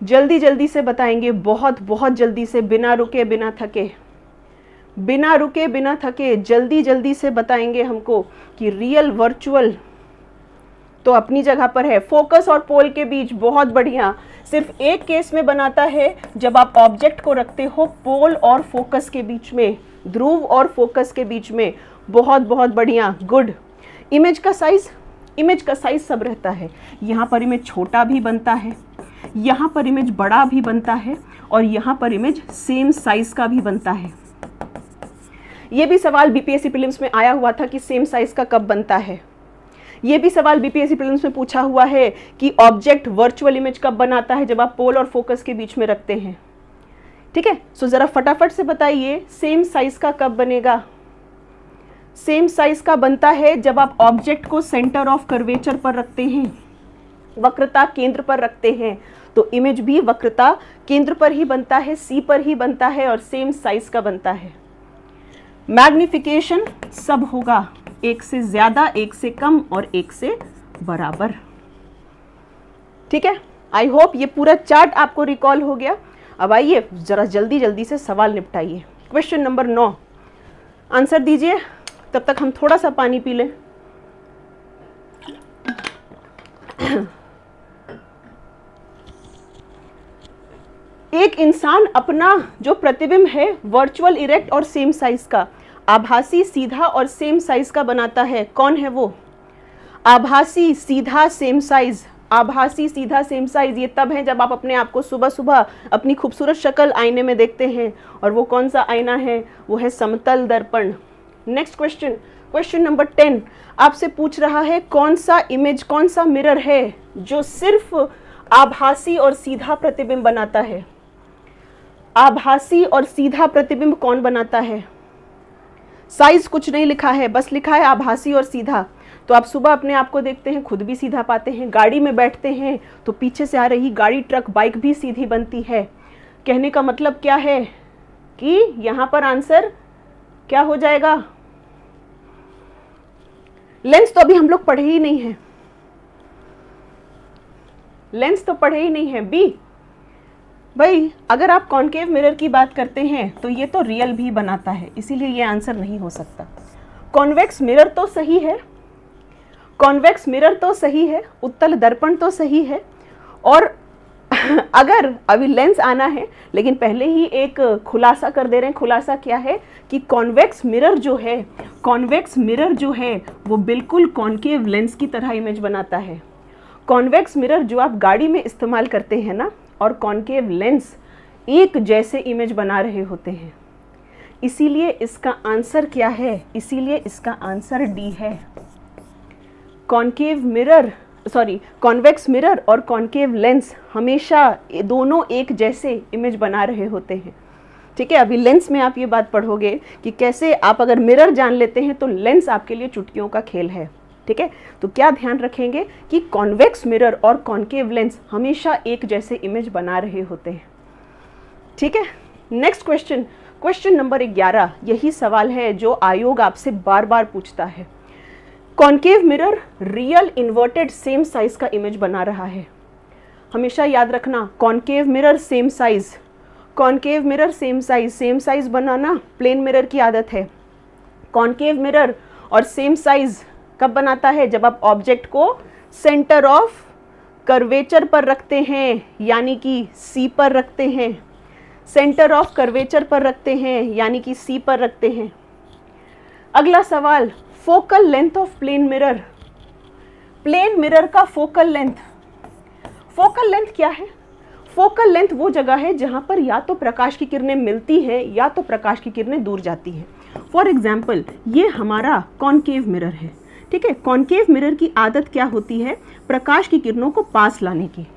जल्दी जल्दी से बताएंगे, बहुत बहुत जल्दी से, बिना रुके बिना थके, बिना रुके बिना थके, जल्दी जल्दी से बताएंगे हमको कि रियल वर्चुअल तो अपनी जगह पर है। फोकस और पोल के बीच, बहुत बढ़िया। सिर्फ एक केस में बनाता है जब आप ऑब्जेक्ट को रखते हो पोल और फोकस के बीच में, ध्रुव और फोकस के बीच में। बहुत बहुत बढ़िया, गुड। इमेज का साइज, इमेज का साइज सब रहता है। यहाँ पर इमेज छोटा भी बनता है, यहाँ पर इमेज बड़ा भी बनता है, और यहाँ पर इमेज सेम साइज का भी बनता है। ये भी सवाल BPSC प्रीलिम्स में आया हुआ था कि सेम साइज का कब बनता है। ये भी सवाल BPSC प्रीलिम्स में पूछा हुआ है कि ऑब्जेक्ट वर्चुअल इमेज कब बनाता है, जब आप पोल और फोकस के बीच में रखते हैं। ठीक है, सो जरा फटाफट से बताइए, सेम साइज का कब बनेगा। सेम साइज का बनता है जब आप ऑब्जेक्ट को सेंटर ऑफ कर्वेचर पर रखते हैं, वक्रता केंद्र पर रखते हैं, तो इमेज भी वक्रता केंद्र पर ही बनता है, C पर ही बनता है, और सेम साइज का बनता है। मैग्निफिकेशन सब होगा, 1 से ज्यादा, 1 से कम और 1 से बराबर। ठीक है, आई होप ये पूरा चार्ट आपको रिकॉल हो गया। अब आइए जरा जल्दी जल्दी से सवाल निपटाइए। क्वेश्चन नंबर 9, आंसर दीजिए, तब तक हम थोड़ा सा पानी पी लें। एक इंसान अपना जो प्रतिबिंब है वर्चुअल, इरेक्ट और सेम साइज का, आभासी, सीधा और सेम साइज का बनाता है। कौन है वो? आभासी, सीधा, सेम साइज। आभासी, सीधा, सेम साइज ये तब है जब आप अपने आप को सुबह सुबह अपनी खूबसूरत शक्ल आईने में देखते हैं, और वो कौन सा आईना है? वो है समतल दर्पण। नेक्स्ट क्वेश्चन, क्वेश्चन नंबर 10 आपसे पूछ रहा है कौन सा इमेज, कौन सा मिरर है जो सिर्फ आभासी और सीधा प्रतिबिंब बनाता है। आभासी और सीधा प्रतिबिंब कौन बनाता है? साइज कुछ नहीं लिखा है, बस लिखा है आभासी और सीधा। तो आप सुबह अपने आप को देखते हैं, खुद भी सीधा पाते हैं। गाड़ी में बैठते हैं तो पीछे से आ रही गाड़ी, ट्रक, बाइक भी सीधी बनती है। कहने का मतलब क्या है कि यहाँ पर आंसर क्या हो जाएगा? लेंस तो अभी हम लोग पढ़े ही नहीं है, लेंस तो पढ़े ही नहीं है। बी भाई, अगर आप कॉन्केव मिरर की बात करते हैं तो ये तो रियल भी बनाता है, इसीलिए ये आंसर नहीं हो सकता। कॉन्वेक्स मिरर तो सही है, कॉन्वेक्स मिरर तो सही है, उत्तल दर्पण तो सही है, और अगर अभी लेंस आना है, लेकिन पहले ही एक खुलासा कर दे रहे हैं। खुलासा क्या है कि कॉन्वेक्स मिरर जो है, कॉन्वेक्स मिरर जो है वो बिल्कुल कॉन्केव लेंस की तरह इमेज बनाता है। कॉन्वेक्स मिरर जो आप गाड़ी में इस्तेमाल करते हैं ना, और कॉन्केव लेंस एक जैसे इमेज बना रहे होते हैं। इसीलिए इसका आंसर क्या है? इसीलिए इसका आंसर डी है। कॉन्वेक्स मिरर और कॉन्केव लेंस हमेशा दोनों एक जैसे इमेज बना रहे होते हैं। ठीक है, अभी लेंस में आप ये बात पढ़ोगे कि कैसे आप अगर मिरर जान लेते हैं तो लेंस आपके लिए चुटकियों का खेल है। ठीक है, तो क्या ध्यान रखेंगे कि कॉन्वेक्स मिरर और कॉन्केव लेंस हमेशा एक जैसे इमेज बना रहे होते हैं। ठीक है, नेक्स्ट क्वेश्चन नंबर 11, यही सवाल है जो आयोग आपसे बार बार पूछता है। Concave mirror real inverted same size का इमेज बना रहा है। हमेशा याद रखना, concave mirror same size, concave mirror same size बनाना प्लेन मिरर की आदत है। कॉन्केव मिरर और सेम साइज कब बनाता है? जब आप ऑब्जेक्ट को सेंटर ऑफ कर्वेचर पर रखते हैं, यानी कि सी पर रखते हैं। सेंटर ऑफ कर्वेचर पर रखते हैं यानी कि सी पर रखते हैं। अगला सवाल, focal length of plane mirror. Plane mirror का फोकल लेंथ क्या है? फोकल लेंथ वो जगह है जहां पर या तो प्रकाश की किरणें मिलती हैं या तो प्रकाश की किरणें दूर जाती हैं। फॉर एग्जाम्पल, ये हमारा कॉन्केव मिरर है। ठीक है, कॉन्केव मिरर की आदत क्या होती है? प्रकाश की किरणों को पास लाने की।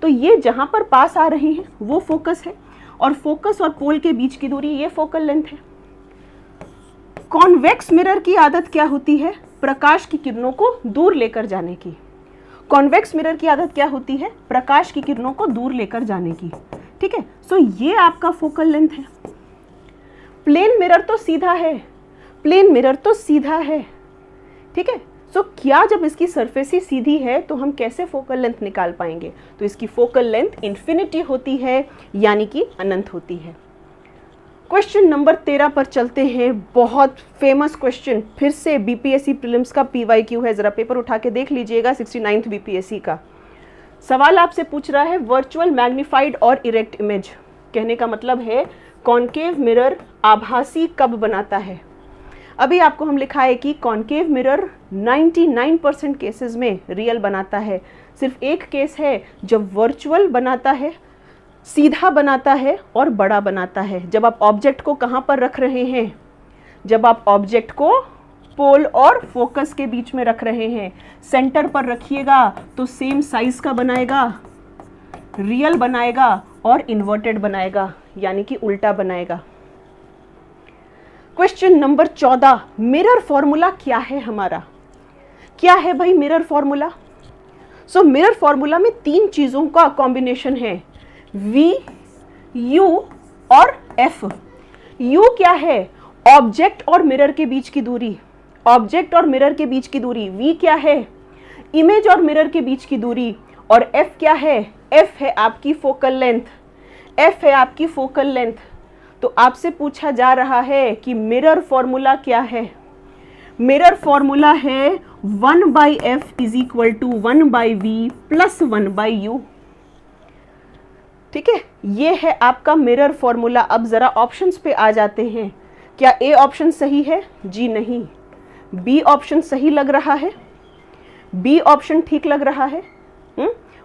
तो ये जहां पर पास आ रही हैं वो फोकस है, और फोकस और पोल के बीच की दूरी ये फोकल लेंथ है। कॉन्वेक्स मिरर की आदत क्या होती है? प्रकाश की किरणों को दूर लेकर जाने की। कॉन्वेक्स मिरर की आदत क्या होती है? प्रकाश की किरणों को दूर लेकर जाने की। ठीक है, सो ये आपका फोकल लेंथ है। प्लेन मिरर तो सीधा है। ठीक है, सो क्या जब इसकी सरफेस ही सीधी है तो हम कैसे फोकल लेंथ निकाल पाएंगे? तो इसकी फोकल लेंथ इन्फिनिटी होती है, यानी कि अनंत होती है। क्वेश्चन नंबर 13 पर चलते हैं। बहुत फेमस क्वेश्चन, फिर से बीपीएससी प्रीलिम्स का PYQ है। जरा पेपर उठा के देख लीजिएगा, 69th बीपीएससी का सवाल आपसे पूछ रहा है, वर्चुअल मैग्नीफाइड और इरेक्ट इमेज। कहने का मतलब है कॉन्केव मिरर आभासी कब बनाता है? अभी आपको हम लिखा है कि कॉन्केव मिरर 99% केसेस में रियल बनाता है। सिर्फ एक केस है जब वर्चुअल बनाता है, सीधा बनाता है और बड़ा बनाता है। जब आप ऑब्जेक्ट को कहाँ पर रख रहे हैं? जब आप ऑब्जेक्ट को पोल और फोकस के बीच में रख रहे हैं। सेंटर पर रखिएगा तो सेम साइज का बनाएगा, रियल बनाएगा और इन्वर्टेड बनाएगा, यानी कि उल्टा बनाएगा। क्वेश्चन नंबर 14, मिरर फॉर्मूला क्या है हमारा? क्या है भाई mirror formula? So mirror formula में 3 चीजों का कॉम्बिनेशन है, V, U और F। U क्या है? ऑब्जेक्ट और मिरर के बीच की दूरी। ऑब्जेक्ट और मिरर के बीच की दूरी। V क्या है? इमेज और मिरर के बीच की दूरी। और F क्या है? F है आपकी फोकल लेंथ। F है आपकी फोकल लेंथ। तो आपसे पूछा जा रहा है कि मिरर फॉर्मूला क्या है? मिरर फॉर्मूला है 1/f is equal to 1/v plus 1/u। ठीक है, ये है आपका मिरर फॉर्मूला। अब जरा ऑप्शंस पे आ जाते हैं। क्या ए ऑप्शन सही है? जी नहीं। बी ऑप्शन सही लग रहा है? बी ऑप्शन ठीक लग रहा है।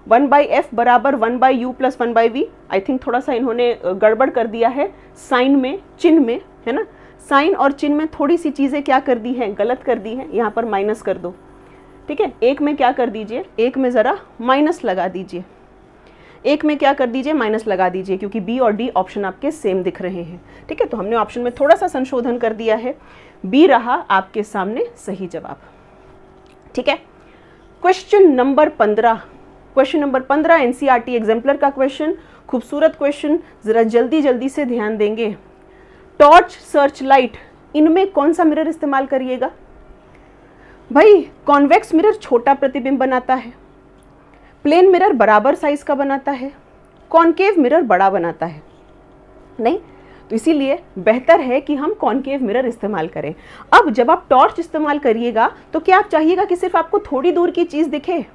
1/f बराबर 1/u plus 1/v। I think थोड़ा सा इन्होंने गड़बड़ कर दिया है साइन में, चिन्ह में, है ना। साइन और चिन्ह में थोड़ी सी चीज़ें क्या कर दी हैं, गलत कर दी हैं। यहाँ पर माइनस कर दो। ठीक है, एक में क्या कर दीजिए, एक में ज़रा माइनस लगा दीजिए। एक में क्या कर दीजिए, माइनस लगा दीजिए, क्योंकि बी और डी ऑप्शन आपके सेम दिख रहे हैं। ठीक है, तो हमने ऑप्शन में थोड़ा सा संशोधन कर दिया है। बी रहा आपके सामने सही जवाब। ठीक है, question number 15। Question number 15 NCERT exemplar का क्वेश्चन, खूबसूरत क्वेश्चन, जरा जल्दी जल्दी से ध्यान देंगे। टॉर्च, सर्च लाइट, इनमें कौन सा मिरर इस्तेमाल करिएगा? भाई कॉन्वेक्स मिरर छोटा प्रतिबिंब बनाता है, प्लेन मिरर बराबर साइज का बनाता है, कॉन्केव मिरर बड़ा बनाता है। नहीं, तो इसीलिए बेहतर है कि हम कॉन्केव मिरर इस्तेमाल करें। अब जब आप टॉर्च इस्तेमाल करिएगा तो क्या आप चाहिएगा कि सिर्फ आपको थोड़ी दूर की चीज़ दिखे?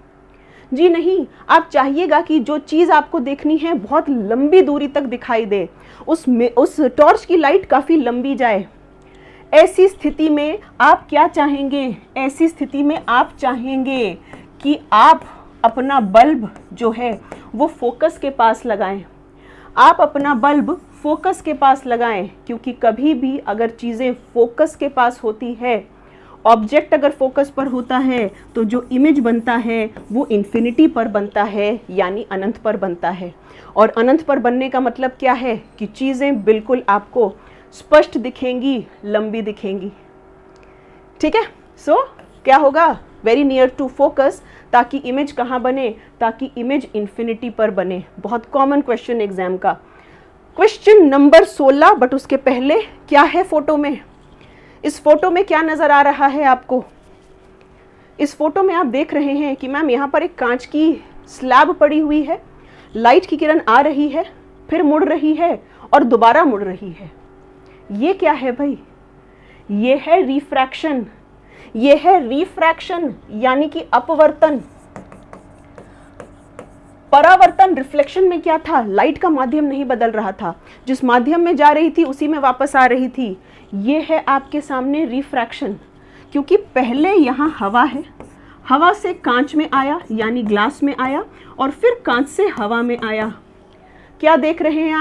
जी नहीं, आप चाहिएगा कि जो चीज़ आपको देखनी है बहुत लंबी दूरी तक दिखाई दे, उस टॉर्च की लाइट काफ़ी लंबी जाए। ऐसी स्थिति में आप क्या चाहेंगे? ऐसी स्थिति में आप चाहेंगे कि आप अपना बल्ब जो है वो फोकस के पास लगाएं। आप अपना बल्ब फोकस के पास लगाएं, क्योंकि कभी भी अगर चीज़ें फोकस के पास होती है ऑब्जेक्ट अगर फोकस पर होता है तो जो इमेज बनता है वो इन्फिनिटी पर बनता है, यानी अनंत पर बनता है। और अनंत पर बनने का मतलब क्या है कि चीज़ें बिल्कुल आपको स्पष्ट दिखेंगी, लंबी दिखेंगी। ठीक है, सो क्या होगा, वेरी नियर टू फोकस, ताकि इमेज कहाँ बने, ताकि इमेज इन्फिनिटी पर बने। बहुत कॉमन क्वेश्चन एग्जाम का। क्वेश्चन नंबर 16, बट उसके पहले क्या है फोटो में। इस फोटो में क्या नजर आ रहा है आपको। इस फोटो में आप देख रहे हैं कि मैम यहाँ पर एक कांच की स्लैब पड़ी हुई है, लाइट की किरण आ रही है, फिर मुड़ रही है और दोबारा मुड़ रही है। ये क्या है भाई, ये है रिफ्रैक्शन। ये है रिफ्रैक्शन यानी कि अपवर्तन। परावर्तन रिफ्लेक्शन में क्या था, लाइट का माध्यम नहीं बदल रहा था, जिस माध्यम में जा रही थी उसी में वापस आ रही थी। ये है आपके सामने रिफ्रैक्शन, क्योंकि पहले यहाँ हवा है, हवा से कांच में आया यानी ग्लास में आया, और फिर कांच से हवा में आया। क्या देख रहे हैं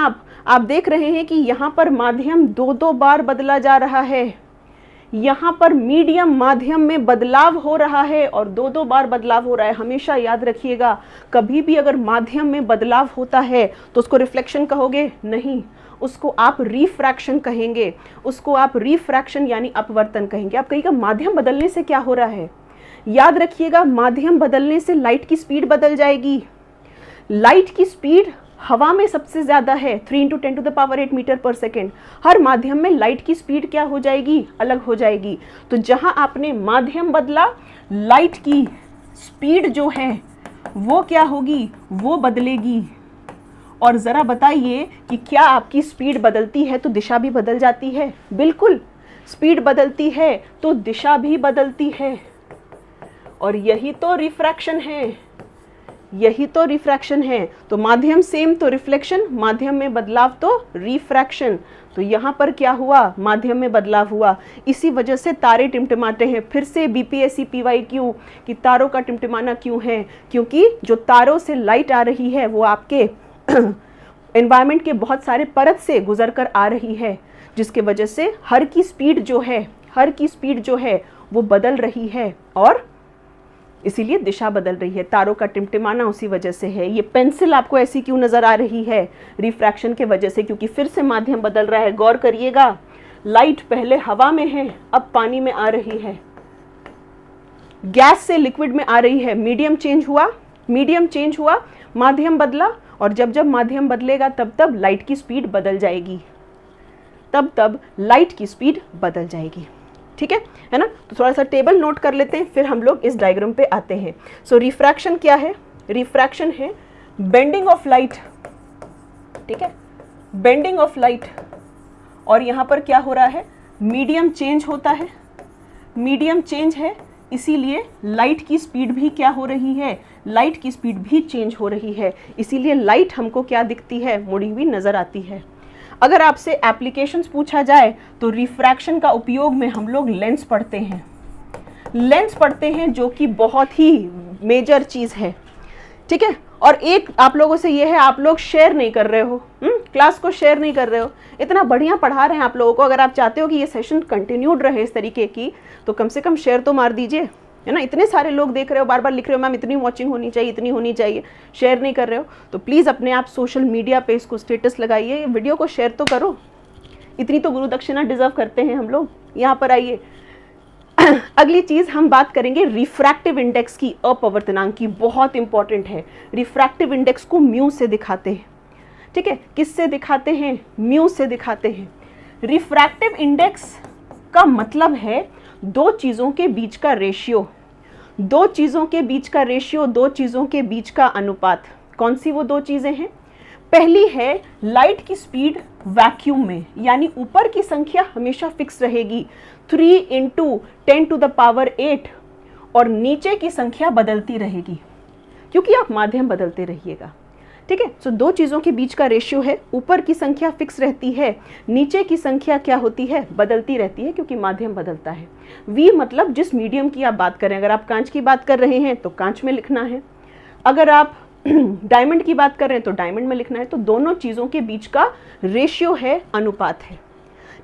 आप देख रहे हैं कि यहाँ पर माध्यम दो बार बदला जा रहा है। यहाँ पर मीडियम माध्यम में बदलाव हो रहा है और दो बार बदलाव हो रहा है। हमेशा याद रखिएगा, कभी भी अगर माध्यम में बदलाव होता है तो उसको रिफ्लेक्शन कहोगे नहीं, उसको आप रिफ्रैक्शन कहेंगे, उसको आप रिफ्रैक्शन यानी अपवर्तन कहेंगे। आप कहिएगा माध्यम बदलने से क्या हो रहा है, याद रखिएगा माध्यम बदलने से लाइट की स्पीड बदल जाएगी। लाइट की स्पीड हवा में सबसे ज्यादा है, 3 × 10⁸ मीटर पर सेकेंड। हर माध्यम में लाइट की स्पीड क्या हो जाएगी, अलग हो जाएगी। तो जहां आपने माध्यम बदला, लाइट की स्पीड जो है वो क्या होगी, वो बदलेगी। और जरा बताइए कि क्या आपकी स्पीड बदलती है तो दिशा भी बदल जाती है। बिल्कुल, स्पीड बदलती है तो दिशा भी बदलती है। और यही तो रिफ्रैक्शन है, यही तो रिफ्रैक्शन है। तो माध्यम सेम तो रिफ्लेक्शन, माध्यम में बदलाव तो रिफ्रैक्शन। तो यहाँ पर क्या हुआ, माध्यम में बदलाव हुआ, इसी वजह से तारे टिमटिमाते हैं। फिर से बीपीएससी PYQ कि तारों का टिमटिमाना क्यों है, क्योंकि जो तारों से लाइट आ रही है वो आपके एनवायरनमेंट के बहुत सारे परत से गुजर कर आ रही है, जिसके वजह से हर की स्पीड जो है वो बदल रही है और इसीलिए दिशा बदल रही है। तारों का टिमटिमाना उसी वजह से है। ये पेंसिल आपको ऐसी क्यों नजर आ रही है, रिफ्रैक्शन के वजह से, क्योंकि फिर से माध्यम बदल रहा है। गौर करिएगा, लाइट पहले हवा में है, अब पानी में आ रही है, गैस से लिक्विड में आ रही है। मीडियम चेंज हुआ, माध्यम बदला, और जब जब माध्यम बदलेगा तब तब लाइट की स्पीड बदल जाएगी, तब लाइट की स्पीड बदल जाएगी। ठीक है ना। तो थोड़ा सा टेबल नोट कर लेते हैं, फिर हम लोग इस डायग्राम पे आते हैं। सो रिफ्रैक्शन क्या है, रिफ्रैक्शन है बेंडिंग ऑफ लाइट। ठीक है, बेंडिंग ऑफ लाइट। और यहाँ पर क्या हो रहा है, मीडियम चेंज होता है, मीडियम चेंज है, इसीलिए लाइट की स्पीड भी क्या हो रही है, लाइट की स्पीड भी चेंज हो रही है। इसीलिए लाइट हमको क्या दिखती है, मुड़ी हुई नजर आती है। अगर आपसे एप्लीकेशंस पूछा जाए तो रिफ्रैक्शन का उपयोग में हम लोग लेंस पढ़ते हैं, जो कि बहुत ही मेजर चीज़ है। ठीक है, और एक आप लोगों से ये है, आप लोग शेयर नहीं कर रहे हो, क्लास को शेयर नहीं कर रहे हो। इतना बढ़िया पढ़ा रहे हैं आप लोगों को, अगर आप चाहते हो कि ये सेशन कंटिन्यूड रहे इस तरीके की, तो कम से कम शेयर तो मार दीजिए, है ना। इतने सारे लोग देख रहे हो, बार बार लिख रहे हो मैम इतनी वॉचिंग होनी चाहिए, इतनी होनी चाहिए, शेयर नहीं कर रहे हो। तो प्लीज़ अपने आप सोशल मीडिया पे इसको स्टेटस लगाइए, वीडियो को शेयर तो करो। इतनी तो गुरु दक्षिणा डिजर्व करते हैं हम लोग। यहाँ पर आइए, अगली चीज़ हम बात करेंगे रिफ्रैक्टिव इंडेक्स की, अपवर्तनांक की। बहुत इंपॉर्टेंट है। रिफ्रैक्टिव इंडेक्स को म्यू से दिखाते हैं। ठीक है, किससे दिखाते हैं, म्यू से दिखाते हैं। रिफ्रैक्टिव इंडेक्स का मतलब है दो चीज़ों के बीच का रेशियो, दो चीज़ों के बीच का अनुपात। कौन सी वो दो चीज़ें हैं, पहली है लाइट की स्पीड वैक्यूम में, यानी ऊपर की संख्या हमेशा फिक्स रहेगी 3 × 10⁸, और नीचे की संख्या बदलती रहेगी, क्योंकि आप माध्यम बदलते रहिएगा। ठीक है, सो दो चीज़ों के बीच का रेशियो है, ऊपर की संख्या फिक्स रहती है, नीचे की संख्या क्या होती है, बदलती रहती है, क्योंकि माध्यम बदलता है। V मतलब जिस मीडियम की आप बात करें, अगर आप कांच की बात कर रहे हैं तो कांच में लिखना है, अगर आप डायमंड की बात कर रहे हैं तो डायमंड में लिखना है। तो दोनों चीज़ों के बीच का रेशियो है, अनुपात है।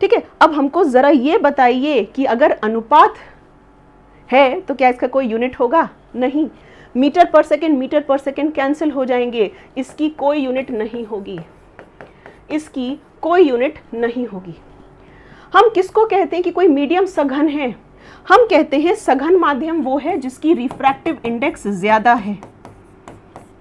ठीक है, अब हमको ज़रा ये बताइए कि अगर अनुपात है तो क्या इसका कोई यूनिट होगा? नहीं। मीटर पर सेकेंड कैंसिल हो जाएंगे, इसकी कोई यूनिट नहीं होगी, इसकी कोई यूनिट नहीं होगी। हम किसको कहते हैं कि कोई मीडियम सघन है? हम कहते हैं सघन माध्यम वो है जिसकी रिफ्रैक्टिव इंडेक्स ज्यादा है,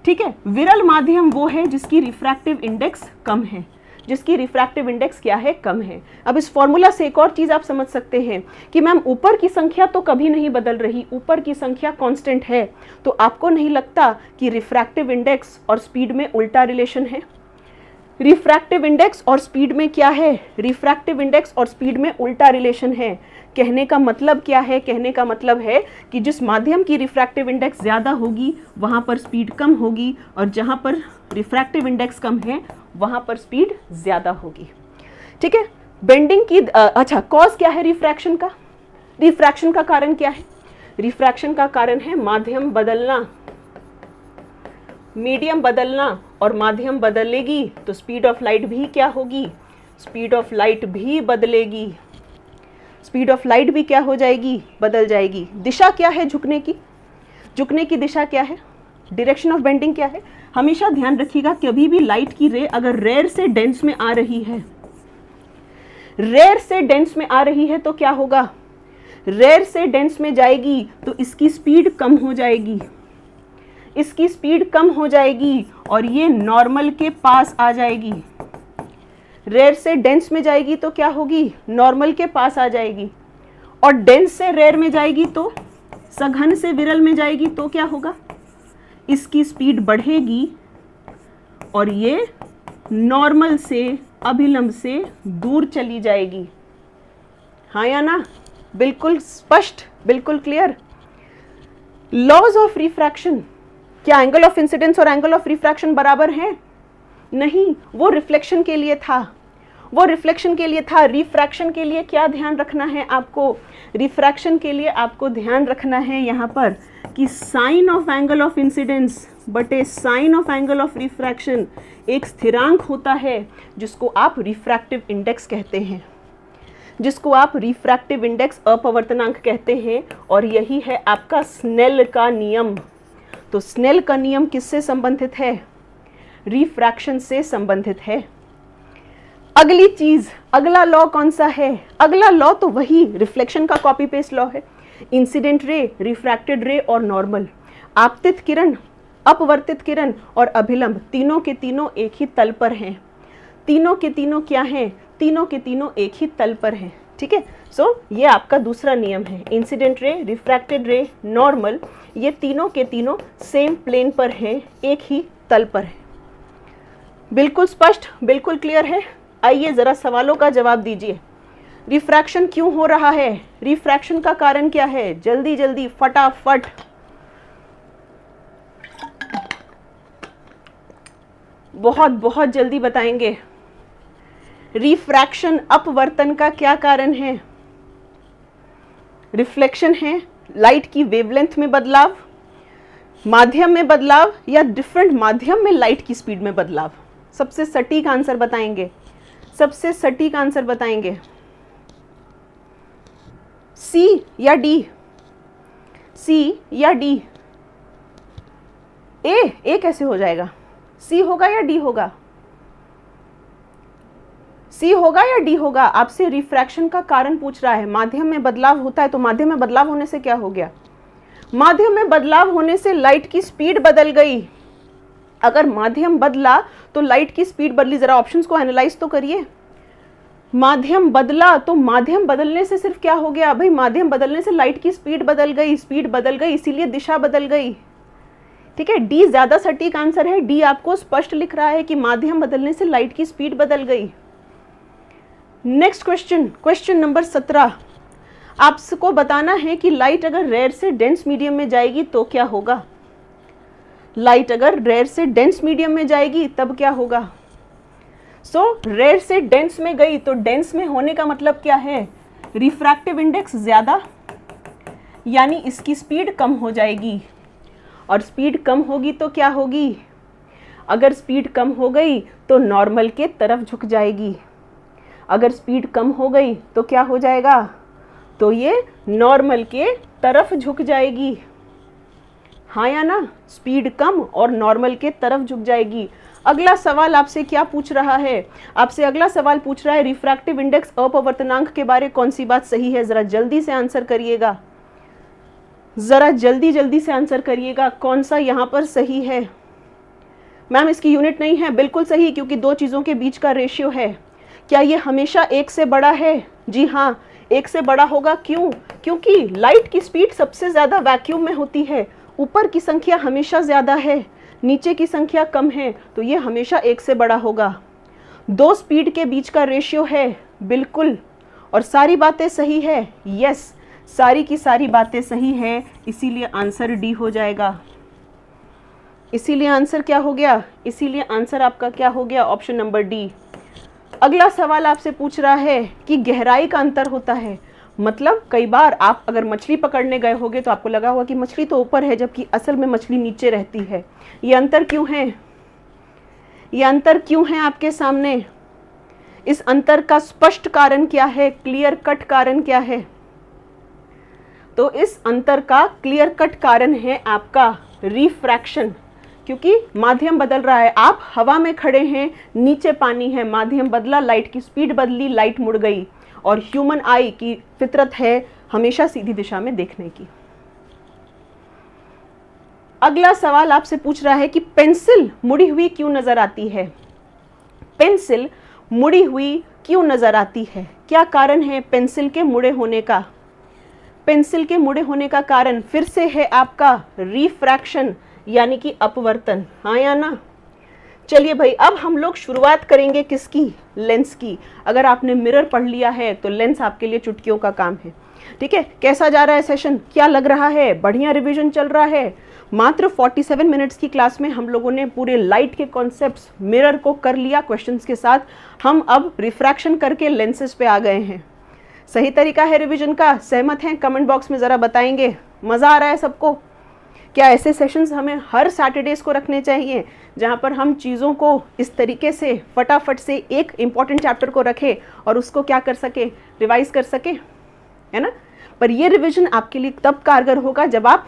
ठीक है। विरल माध्यम वो है जिसकी रिफ्रैक्टिव इंडेक्स कम है, जिसकी रिफ्रैक्टिव इंडेक्स क्या है? कम है। अब इस फॉर्मूला से एक और चीज आप समझ सकते हैं कि मैम ऊपर की संख्या तो कभी नहीं बदल रही, ऊपर की संख्या कांस्टेंट है, तो आपको नहीं लगता कि रिफ्रैक्टिव इंडेक्स और स्पीड में उल्टा रिलेशन है? रिफ्रैक्टिव इंडेक्स और स्पीड में क्या है? रिफ्रैक्टिव इंडेक्स और स्पीड में उल्टा रिलेशन है। कहने का मतलब क्या है? कहने का मतलब है कि जिस माध्यम की रिफ्रैक्टिव इंडेक्स ज़्यादा होगी वहाँ पर स्पीड कम होगी, और जहाँ पर रिफ्रैक्टिव इंडेक्स कम है वहाँ पर स्पीड ज़्यादा होगी, ठीक है। बेंडिंग की अच्छा, कॉज क्या है रिफ्रैक्शन का? रिफ्रैक्शन का कारण क्या है? रिफ्रैक्शन का कारण है माध्यम बदलना, मीडियम बदलना, और माध्यम बदलेगी तो स्पीड ऑफ लाइट भी क्या होगी? स्पीड ऑफ लाइट भी बदलेगी, स्पीड ऑफ लाइट भी क्या हो जाएगी? बदल जाएगी। दिशा क्या है झुकने की? झुकने की दिशा क्या है? डायरेक्शन ऑफ बेंडिंग क्या है? हमेशा ध्यान रखिएगा कभी भी लाइट की रे अगर रेयर से डेंस में आ रही है, रेयर से डेंस में आ रही है तो क्या होगा? रेयर से डेंस में जाएगी तो इसकी स्पीड कम हो जाएगी, इसकी स्पीड कम हो जाएगी और ये नॉर्मल के पास आ जाएगी। रेयर से डेंस में जाएगी तो क्या होगी? नॉर्मल के पास आ जाएगी। और डेंस से रेयर में जाएगी तो, सघन से विरल में जाएगी तो क्या होगा? इसकी स्पीड बढ़ेगी और ये नॉर्मल से, अभिलंब से दूर चली जाएगी। हाँ या ना? बिल्कुल स्पष्ट, बिल्कुल क्लियर। लॉज ऑफ रिफ्रैक्शन, क्या एंगल ऑफ इंसिडेंस और एंगल ऑफ रिफ्रैक्शन बराबर हैं? नहीं, वो रिफ्लेक्शन के लिए था, वो रिफ्लेक्शन के लिए था। रिफ्रैक्शन के लिए क्या ध्यान रखना है आपको? रिफ्रैक्शन के लिए आपको ध्यान रखना है यहाँ पर कि sine of angle of incidence बटे sine of angle of refraction एक स्थिरांक होता है जिसको आप रिफ्रैक्टिव इंडेक्स कहते हैं, जिसको आप रिफ्रैक्टिव इंडेक्स अपवर्तनांक कहते हैं, और यही है आपका स्नेल का नियम। तो स्नेल का नियम किससे संबंधित है? रिफ्रैक्शन से संबंधित है। अगली चीज, अगला लॉ कौन सा है? अगला लॉ तो वही रिफ्लेक्शन का कॉपी पेस्ट लॉ है। इंसिडेंट रे, रिफ्रैक्टेड रे और नॉर्मल, आपतित किरण, अपवर्तित किरण और अभिलंब, तीनों के तीनों एक ही तल पर हैं। तीनों के तीनों क्या हैं? तीनों के तीनों एक ही तल पर हैं, ठीक है। सो ये आपका दूसरा नियम है। इंसिडेंट रे, रिफ्रैक्टेड रे, नॉर्मल, ये तीनों के तीनों सेम प्लेन पर हैं, एक ही तल पर है। बिल्कुल स्पष्ट, बिल्कुल क्लियर है। आइए जरा सवालों का जवाब दीजिए। रिफ्रैक्शन क्यों हो रहा है? रिफ्रैक्शन का कारण क्या है? जल्दी जल्दी, फटाफट। बहुत बहुत जल्दी बताएंगे। रिफ्रैक्शन अपवर्तन का क्या कारण है? रिफ्लेक्शन है, लाइट की वेवलेंथ में बदलाव, माध्यम में बदलाव, या डिफरेंट माध्यम में लाइट की स्पीड में बदलाव? सबसे सटीक आंसर बताएंगे, सबसे सटीक आंसर बताएंगे। सी या डी? सी या डी? ए कैसे हो जाएगा? सी होगा या डी होगा? सी होगा या डी होगा? आपसे रिफ्रैक्शन का कारण पूछ रहा है। माध्यम में बदलाव होता है, तो माध्यम में बदलाव होने से क्या हो गया? माध्यम में बदलाव होने से लाइट की स्पीड बदल गई। अगर माध्यम बदला तो लाइट की स्पीड बदली। जरा ऑप्शंस को एनालाइज तो करिए। माध्यम बदला तो माध्यम बदलने से सिर्फ क्या हो गया भाई? माध्यम बदलने से लाइट की स्पीड बदल गई, स्पीड बदल गई, इसीलिए दिशा बदल गई, ठीक है। डी ज्यादा सटीक आंसर है। डी आपको स्पष्ट लिख रहा है कि माध्यम बदलने से लाइट की स्पीड बदल गई। Next question, question number 17। आपको बताना है कि लाइट अगर रेयर से डेंस मीडियम में जाएगी तो क्या होगा? लाइट अगर रेयर से डेंस मीडियम में जाएगी तब क्या होगा? रेयर से डेंस में गई तो डेंस में होने का मतलब क्या है? रिफ्रैक्टिव इंडेक्स ज्यादा, यानी इसकी स्पीड कम हो जाएगी। और स्पीड कम होगी तो क्या होगी? अगर स्पीड कम हो गई तो नॉर्मल के तरफ झुक जाएगी। अगर स्पीड कम हो गई तो क्या हो जाएगा? तो ये नॉर्मल के तरफ झुक जाएगी, हाँ या ना, स्पीड कम और नॉर्मल के तरफ झुक जाएगी। अगला सवाल आपसे क्या पूछ रहा है, आपसे अगला सवाल पूछ रहा है रिफ्रैक्टिव इंडेक्स अपवर्तनांक के बारे कौन सी बात सही है। जरा जल्दी से आंसर करिएगा, जरा जल्दी से आंसर करिएगा, कौन सा यहाँ पर सही है। मैम इसकी यूनिट नहीं है, बिल्कुल सही, क्योंकि दो चीज़ों के बीच का रेशियो है। क्या ये हमेशा 1 से बड़ा है? जी हाँ, 1 से बड़ा होगा। क्यों? क्योंकि लाइट की स्पीड सबसे ज़्यादा वैक्यूम में होती है, ऊपर की संख्या हमेशा ज़्यादा है, नीचे की संख्या कम है, तो ये हमेशा 1 से बड़ा होगा। दो स्पीड के बीच का रेशियो है, बिल्कुल, और सारी बातें सही है। यस, सारी की सारी बातें सही है, इसीलिए आंसर डी हो जाएगा। इसीलिए आंसर क्या हो गया? इसीलिए आंसर आपका क्या हो गया? Option number D. अगला सवाल आपसे पूछ रहा है कि गहराई का अंतर होता है। मतलब कई बार आप अगर मछली पकड़ने गए होगे तो आपको लगा होगा कि मछली तो ऊपर है, जबकि असल में मछली नीचे रहती है। ये अंतर क्यों है? ये अंतर क्यों है आपके सामने? इस अंतर का स्पष्ट कारण क्या है? क्लियर कट कारण क्या है? तो इस अंतर का क्लियर कट कारण है आपका रिफ्रैक्शन, क्योंकि माध्यम बदल रहा है। आप हवा में खड़े हैं, नीचे पानी है, माध्यम बदला, लाइट की स्पीड बदली, लाइट मुड़ गई। और ह्यूमन आई की फितरत है हमेशा सीधी दिशा में देखने की। अगला सवाल आपसे पूछ रहा है कि पेंसिल मुड़ी हुई क्यों नजर आती है? पेंसिल मुड़ी हुई क्यों नजर आती है? क्या कारण है पेंसिल के मुड़े होने का? पेंसिल के मुड़े होने का कारण फिर से है आपका रिफ्रैक्शन, यानी कि अपवर्तन, हाँ या ना? चलिए भाई, अब हम लोग शुरुआत करेंगे किसकी? लेंस की। अगर आपने मिरर पढ़ लिया है तो लेंस आपके लिए चुटकियों का काम है। ठीक है, कैसा जा रहा है सेशन? क्या लग रहा है? बढ़िया रिवीजन चल रहा है। मात्र 47 मिनट्स की क्लास में हम लोगों ने पूरे लाइट के कॉन्सेप्ट्स, मिरर को कर लिया क्वेश्चंस के साथ। हम अब रिफ्रैक्शन करके लेंसेज पे आ गए हैं। सही तरीका है रिवीजन का? सहमत हैं? कमेंट बॉक्स में ज़रा बताएंगे। मज़ा आ रहा है सबको? क्या ऐसे सेशंस हमें हर सैटरडेज को रखने चाहिए, जहाँ पर हम चीज़ों को इस तरीके से फटाफट से एक इम्पॉर्टेंट चैप्टर को रखें और उसको क्या कर सके? रिवाइज कर सके, है ना? पर ये रिवीजन आपके लिए तब कारगर होगा जब आप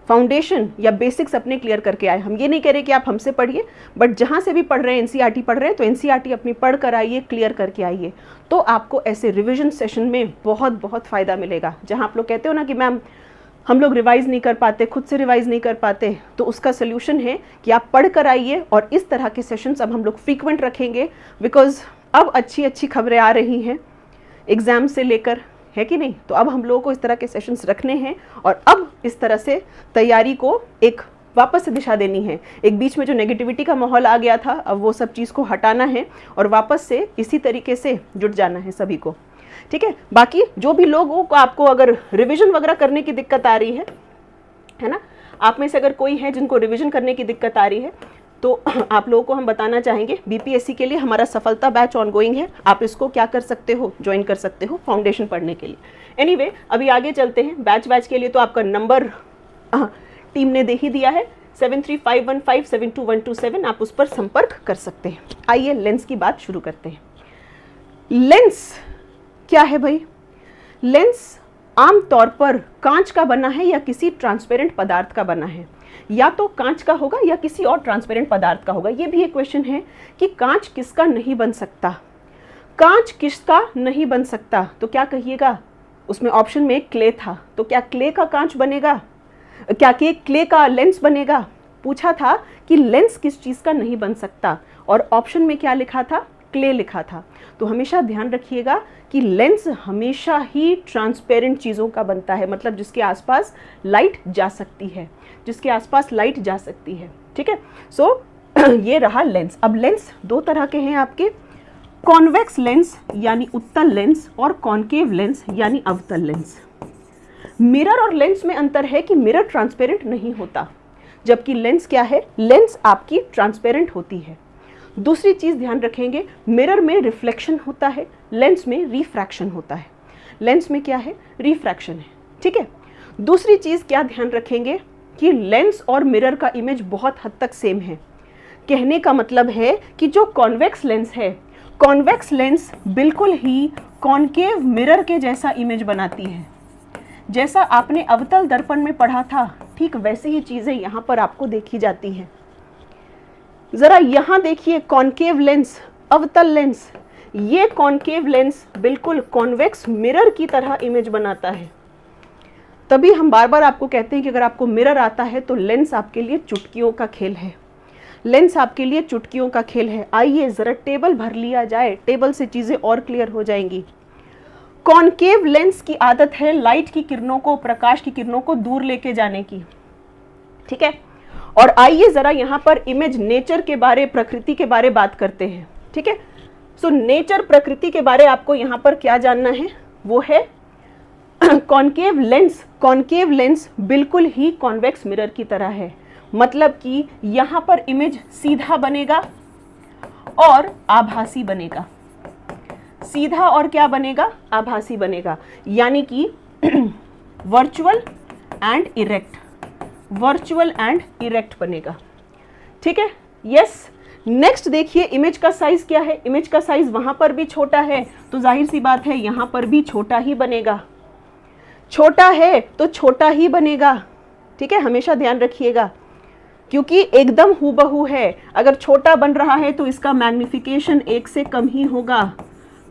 फाउंडेशन या बेसिक्स अपने क्लियर करके आए। हम ये नहीं कह रहे कि आप हमसे पढ़िए, बट जहाँ से भी पढ़ रहे हैं, एनसीईआरटी पढ़ रहे हैं, तो एनसीईआरटी अपनी पढ़ कर आइए, क्लियर करके आइए, तो आपको ऐसे रिविजन सेशन में बहुत बहुत फ़ायदा मिलेगा। जहाँ आप लोग कहते हो ना कि मैम हम लोग रिवाइज़ नहीं कर पाते, खुद से रिवाइज़ नहीं कर पाते, तो उसका सोल्यूशन है कि आप पढ़ कर आइए। और इस तरह के सेशंस अब हम लोग फ्रीक्वेंट रखेंगे, बिकॉज अब अच्छी अच्छी खबरें आ रही हैं एग्ज़ाम से लेकर, है कि नहीं? तो अब हम लोगों को इस तरह के सेशंस रखने हैं और अब इस तरह से तैयारी को एक वापस से दिशा देनी है। एक बीच में जो नेगेटिविटी का माहौल आ गया था, अब वो सब चीज़ को हटाना है और वापस से इसी तरीके से जुट जाना है सभी को। ठीक है, बाकी जो भी लोगों को आपको अगर रिवीजन वगैरह करने की दिक्कत आ रही है ना, आप में से अगर कोई है जिनको रिवीजन करने की दिक्कत आ रही है, तो आप लोगों को हम बताना चाहेंगे बीपीएससी के लिए हमारा सफलता बैच ऑनगोइंग है। आप इसको क्या कर सकते हो? ज्वाइन कर सकते हो फाउंडेशन पढ़ने के लिए। एनीवे, अभी आगे चलते हैं। बैच के लिए तो आपका नंबर टीम ने दे ही दिया है, 7351572127। आप उस पर संपर्क कर सकते हैं। आइए लेंस की बात शुरू करते हैं। लेंस क्या है भाई? लेंस आमतौर पर कांच का बना है या किसी ट्रांसपेरेंट पदार्थ का बना है? या तो कांच का होगा या किसी और ट्रांसपेरेंट पदार्थ का होगा। ये भी एक क्वेश्चन है कि कांच किसका नहीं बन सकता? कांच किसका नहीं बन सकता? तो क्या कहिएगा? उसमें ऑप्शन में क्ले था, तो क्या क्ले का कांच बनेगा? क्या क्ले का लेंस बनेगा? पूछा था कि लेंस किस चीज़ का नहीं बन सकता, और ऑप्शन में क्या लिखा था? क्ले लिखा था। तो हमेशा ध्यान रखिएगा कि लेंस हमेशा ही ट्रांसपेरेंट चीज़ों का बनता है, मतलब जिसके आसपास लाइट जा सकती है, जिसके आसपास लाइट जा सकती है। ठीक है, सो ये रहा लेंस। अब लेंस दो तरह के हैं आपके, कॉन्वेक्स लेंस यानी उत्तल लेंस और कॉन्केव लेंस यानी अवतल लेंस। मिरर और लेंस में अंतर है कि मिरर ट्रांसपेरेंट नहीं होता, जबकि लेंस क्या है? लेंस आपकी ट्रांसपेरेंट होती है। दूसरी चीज़ ध्यान रखेंगे, मिरर में रिफ्लेक्शन होता है, लेंस में रिफ्रैक्शन होता है। लेंस में क्या है? रिफ्रैक्शन है। ठीक है, दूसरी चीज़ क्या ध्यान रखेंगे कि लेंस और मिरर का इमेज बहुत हद तक सेम है। कहने का मतलब है कि जो कॉन्वेक्स लेंस है, कॉन्वेक्स लेंस बिल्कुल ही कॉन्केव मिरर के जैसा इमेज बनाती है। जैसा आपने अवतल दर्पण में पढ़ा था, ठीक वैसे ही चीजें यहां पर आपको देखी जाती हैं। जरा यहां देखिए, कॉन्केव लेंस, अवतल लेंस, ये कॉन्केव लेंस बिल्कुल कॉन्वेक्स मिरर की तरह इमेज बनाता है। तभी हम बार बार आपको कहते हैं कि अगर आपको मिरर आता है तो लेंस आपके लिए चुटकियों का खेल है, लेंस आपके लिए चुटकियों का खेल है। आइए जरा टेबल भर लिया जाए, टेबल से चीजें और क्लियर हो जाएंगी। कॉन्केव लेंस की आदत है लाइट की किरणों को, प्रकाश की किरणों को दूर लेके जाने की, ठीक है। और आइए जरा यहाँ पर इमेज नेचर के बारे, प्रकृति के बारे बात करते हैं, ठीक है। सो नेचर, प्रकृति के बारे आपको यहाँ पर क्या जानना है, वो है कॉन्केव लेंस। कॉन्केव लेंस बिल्कुल ही कॉन्वेक्स मिरर की तरह है, मतलब कि यहाँ पर इमेज सीधा बनेगा और आभासी बनेगा, सीधा और क्या बनेगा, आभासी बनेगा, यानी कि virtual and erect, virtual and erect बनेगा, ठीक है। यस, नेक्स्ट देखिए इमेज का साइज क्या है। इमेज का साइज वहां पर भी छोटा है तो जाहिर सी बात है यहां पर भी छोटा ही बनेगा, छोटा है तो छोटा ही बनेगा, ठीक है, हमेशा ध्यान रखिएगा, क्योंकि एकदम हूबहू है। अगर छोटा बन रहा है तो इसका मैग्निफिकेशन 1 से कम ही होगा।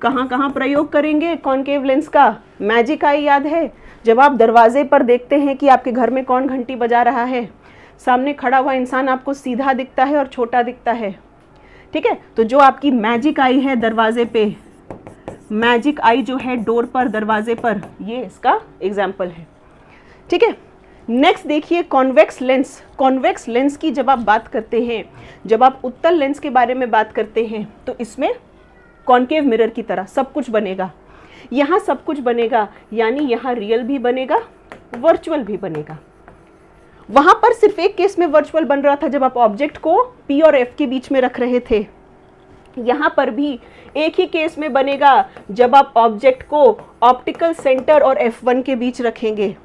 कहाँ कहाँ प्रयोग करेंगे कॉन्केव लेंस का, मैजिक आई याद है, जब आप दरवाजे पर देखते हैं कि आपके घर में कौन घंटी बजा रहा है, सामने खड़ा हुआ इंसान आपको सीधा दिखता है और छोटा दिखता है, ठीक है। तो जो आपकी मैजिक आई है दरवाजे पे, मैजिक आई जो है डोर पर, दरवाजे पर, ये इसका एग्जाम्पल है, ठीक है। नेक्स्ट देखिए कॉन्वेक्स लेंस। कॉन्वेक्स लेंस की जब आप बात करते हैं, जब आप उत्तल लेंस के बारे में बात करते हैं, तो इसमें कॉन्केव मिरर की तरह सब कुछ बनेगा। यहाँ सब कुछ बनेगा, यानी यहाँ रियल भी बनेगा, वर्चुअल भी बनेगा। वहां पर सिर्फ एक केस में वर्चुअल बन रहा था, जब आप ऑब्जेक्ट को P और F के बीच में रख रहे थे। यहाँ पर भी एक ही केस में बनेगा, जब आप ऑब्जेक्ट को ऑप्टिकल सेंटर और F1 के बीच रखेंगे।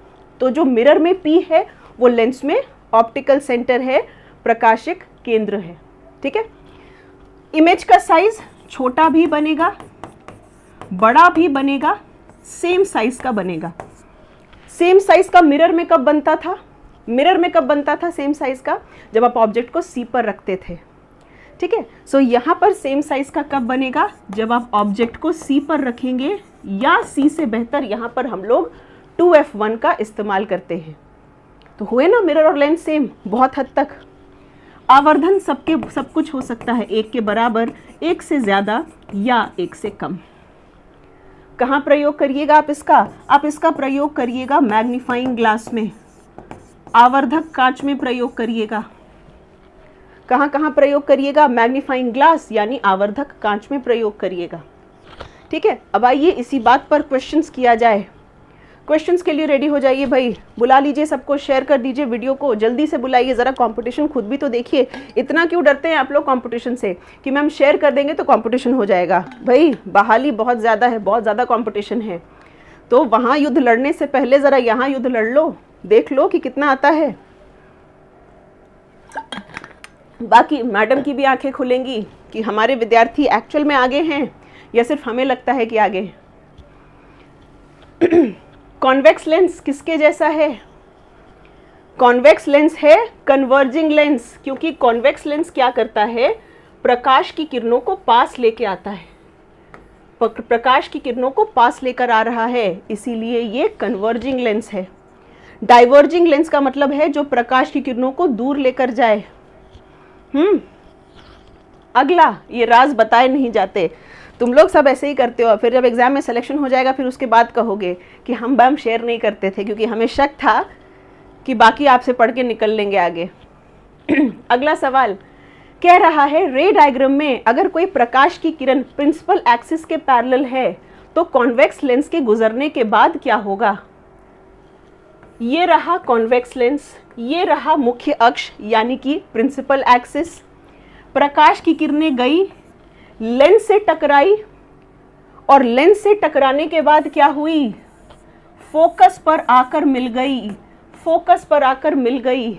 तो जो मिरर में P है वो लेंस में ऑप्टिकल सेंटर है, प्रकाशिक केंद्र है, ठीक है। इमेज का साइज छोटा भी बनेगा, बड़ा भी बनेगा, सेम साइज का बनेगा। सेम साइज का मिरर में कब बनता था, मिरर में कब बनता था सेम साइज का, जब आप ऑब्जेक्ट को C पर रखते थे, ठीक है। सो यहाँ पर सेम साइज का कब बनेगा, जब आप ऑब्जेक्ट को C पर रखेंगे, या C से बेहतर यहाँ पर हम लोग 2F1 का इस्तेमाल करते हैं। तो हुए ना मिरर और लेंस सेम बहुत हद तक। आवर्धन सब कुछ हो सकता है, 1 के बराबर, 1 से ज़्यादा या 1 से कम। कहाँ प्रयोग करिएगा आप इसका, आप इसका प्रयोग करिएगा मैग्नीफाइंग ग्लास में, आवर्धक कांच में प्रयोग करिएगा। कहाँ कहाँ प्रयोग करिएगा, मैग्नीफाइंग ग्लास यानी आवर्धक कांच में प्रयोग करिएगा, ठीक है। अब आइए इसी बात पर क्वेश्चंस किया जाए। क्वेश्चंस के लिए रेडी हो जाइए भाई, बुला लीजिए सबको, शेयर कर दीजिए वीडियो को, जल्दी से बुलाइए। ज़रा कंपटीशन खुद भी तो देखिए, इतना क्यों डरते हैं आप लोग कंपटीशन से कि मैम शेयर कर देंगे तो कंपटीशन हो जाएगा। भाई बहाली बहुत ज़्यादा है, बहुत ज़्यादा कंपटीशन है, तो वहाँ युद्ध लड़ने से पहले ज़रा यहाँ युद्ध लड़ लो, देख लो कि कितना आता है। बाकी मैडम की भी आंखें खुलेंगी कि हमारे विद्यार्थी एक्चुअल में आगे हैं या सिर्फ हमें लगता है कि आगे हैं। कॉन्वेक्स लेंस किसके जैसा है, कॉन्वेक्स लेंस है कन्वर्जिंग लेंस, क्योंकि कॉन्वेक्स लेंस क्या करता है, प्रकाश की किरणों को पास लेके आता है, प्रकाश की किरणों को पास लेकर आ रहा है, इसीलिए ये कन्वर्जिंग लेंस है। डाइवर्जिंग लेंस का मतलब है जो प्रकाश की किरणों को दूर लेकर जाए। अगला, ये राज बताए नहीं जाते, तुम लोग सब ऐसे ही करते हो, फिर जब एग्जाम में सिलेक्शन हो जाएगा फिर उसके बाद कहोगे कि हम मैम शेयर नहीं करते थे क्योंकि हमें शक था कि बाकी आपसे पढ़ के निकल लेंगे आगे। अगला सवाल कह रहा है रे डायग्राम में अगर कोई प्रकाश की किरण प्रिंसिपल एक्सिस के पैरेलल है तो कॉन्वेक्स लेंस के गुजरने के बाद क्या होगा। ये रहा कॉन्वेक्स लेंस, ये रहा मुख्य अक्ष यानी कि प्रिंसिपल एक्सिस। प्रकाश की किरणें गई, लेंस से टकराई, और लेंस से टकराने के बाद क्या हुई, फोकस पर आकर मिल गई, फोकस पर आकर मिल गई,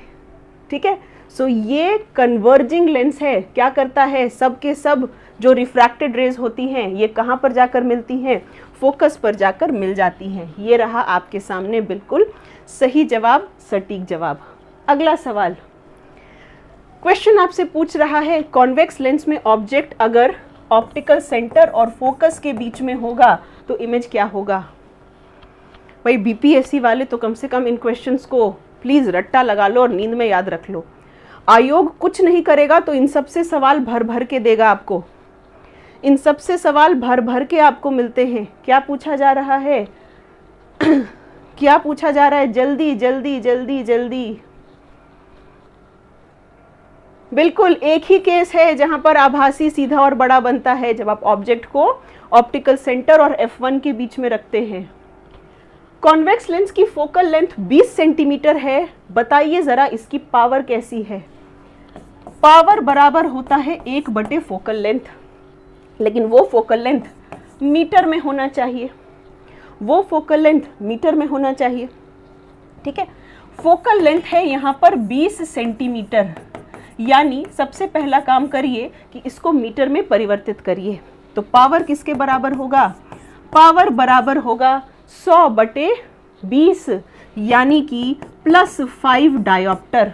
ठीक है। सो ये कन्वर्जिंग लेंस है, क्या करता है, सब के सब जो रिफ्रैक्टेड रेज होती हैं ये कहाँ पर जाकर मिलती हैं, फोकस पर जाकर मिल जाती हैं। ये रहा आपके सामने बिल्कुल सही जवाब, सटीक जवाब। अगला सवाल, क्वेश्चन आपसे पूछ रहा है कॉन्वेक्स लेंस में ऑब्जेक्ट अगर ऑप्टिकल सेंटर और फोकस के बीच में होगा तो इमेज क्या होगा। भाई बीपीएससी वाले तो कम से कम इन क्वेश्चंस को प्लीज रट्टा लगा लो और नींद में याद रख लो। आयोग कुछ नहीं करेगा तो इन सब से सवाल भर भर के देगा आपको, इन सब से सवाल भर भर के आपको मिलते हैं। क्या पूछा जा रहा है क्या पूछा जा रहा है, जल्दी जल्दी जल्दी जल्दी। बिल्कुल एक ही केस है जहां पर आभासी सीधा और बड़ा बनता है, जब आप ऑब्जेक्ट को ऑप्टिकल सेंटर और F1 के बीच में रखते हैं। कॉन्वेक्स लेंस की फोकल लेंथ 20 सेंटीमीटर है, बताइए जरा इसकी पावर कैसी है। पावर बराबर होता है 1/, फोकल लेंथ, लेकिन वो फोकल लेंथ मीटर में होना चाहिए, वो फोकल लेंथ मीटर में होना चाहिए। ठीक है, फोकल लेंथ है यहाँ पर 20 सेंटीमीटर, यानी सबसे पहला काम करिए कि इसको मीटर में परिवर्तित करिए। तो पावर किसके बराबर होगा, पावर बराबर होगा 100/20, यानी कि +5 डायोप्टर।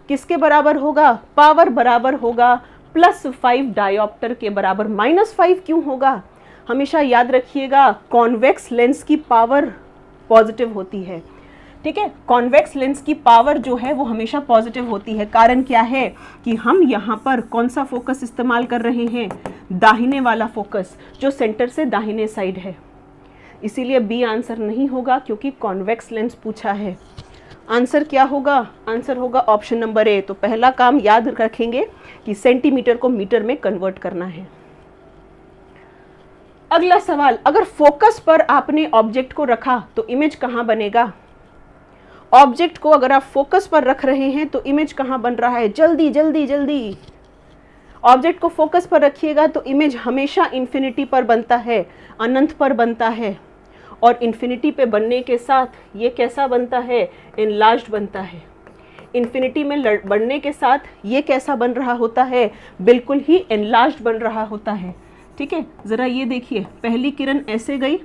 किसके बराबर होगा, पावर बराबर होगा +5 डायोप्टर के बराबर। -5 क्यों होगा, हमेशा याद रखिएगा कॉन्वेक्स लेंस की पावर पॉजिटिव होती है। ठीक है, कॉन्वेक्स लेंस की पावर जो है वो हमेशा पॉजिटिव होती है। कारण क्या है कि हम यहाँ पर कौन सा फोकस इस्तेमाल कर रहे हैं, दाहिने वाला फोकस जो सेंटर से दाहिने साइड है, इसीलिए बी आंसर नहीं होगा क्योंकि कॉन्वेक्स लेंस पूछा है। आंसर क्या होगा, आंसर होगा ऑप्शन नंबर ए। तो पहला काम याद रखेंगे कि सेंटीमीटर को मीटर में कन्वर्ट करना है। अगला सवाल, अगर फोकस पर आपने ऑब्जेक्ट को रखा तो इमेज कहाँ बनेगा। ऑब्जेक्ट को अगर आप फोकस पर रख रहे हैं तो इमेज कहाँ बन रहा है, जल्दी जल्दी जल्दी। ऑब्जेक्ट को फोकस पर रखिएगा तो इमेज हमेशा इन्फिनिटी पर बनता है, अनंत पर बनता है, और इन्फिनिटी पे बनने के साथ ये कैसा बनता है, एनलार्ज्ड बनता है। इन्फिनिटी में बढ़ने के साथ ये कैसा बन रहा होता है, बिल्कुल ही एनलार्ज्ड बन रहा होता है। ठीक है, ज़रा ये देखिए, पहली किरण ऐसे गई,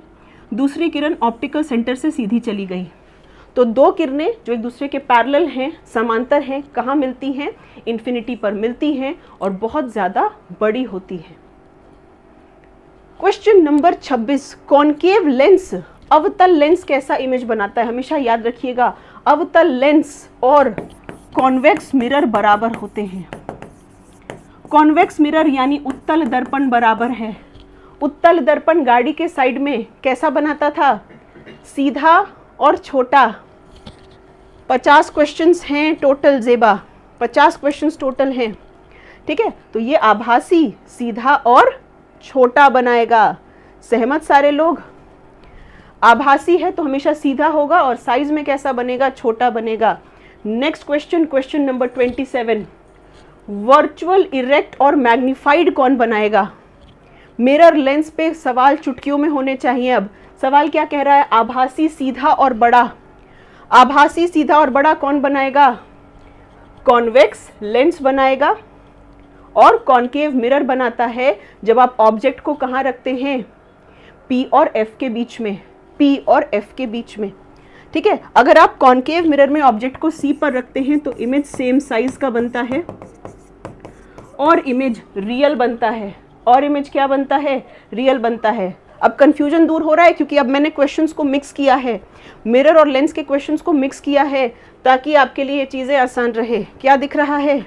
दूसरी किरण ऑप्टिकल सेंटर से सीधी चली गई, तो दो किरणें जो एक दूसरे के पैरेलल हैं, समांतर हैं, कहाँ मिलती हैं, इन्फिनिटी पर मिलती हैं और बहुत ज़्यादा बड़ी होती हैं। क्वेश्चन नंबर 26, कॉनकेव लेंस अवतल लेंस कैसा इमेज बनाता है। हमेशा याद रखिएगा अवतल लेंस और कॉन्वेक्स मिरर बराबर होते हैं। कॉन्वेक्स मिरर यानी उत्तल दर्पण बराबर है। उत्तल दर्पण गाड़ी के साइड में कैसा बनाता था, सीधा और छोटा। 50 क्वेश्चंस हैं टोटल ज़ेबा, 50 क्वेश्चंस टोटल हैं। ठीक है, तो ये आभासी सीधा और छोटा बनाएगा। सहमत सारे लोग, आभासी है तो हमेशा सीधा होगा और साइज में कैसा बनेगा, छोटा बनेगा। Next question, question number 27, virtual erect और मैग्नीफाइड कौन बनाएगा। मिरर लेंस पे सवाल चुटकियों में होने चाहिए। अब सवाल क्या कह रहा है, आभासी सीधा और बड़ा। आभासी सीधा और बड़ा कौन बनाएगा, कॉन्वेक्स लेंस बनाएगा। और कॉनकेव मिरर बनाता है जब आप ऑब्जेक्ट को कहाँ रखते हैं, P और F के बीच में, P और F के बीच में। ठीक है, अगर आप कॉनकेव मिरर में ऑब्जेक्ट को C पर रखते हैं तो इमेज सेम साइज का बनता है और इमेज रियल बनता है। और इमेज क्या बनता है, रियल बनता है। अब कंफ्यूजन दूर हो रहा है क्योंकि अब मैंने क्वेश्चंस को मिक्स किया है, मिरर और लेंस के क्वेश्चंस को मिक्स किया है ताकि आपके लिए ये चीज़ें आसान रहे। क्या दिख रहा है,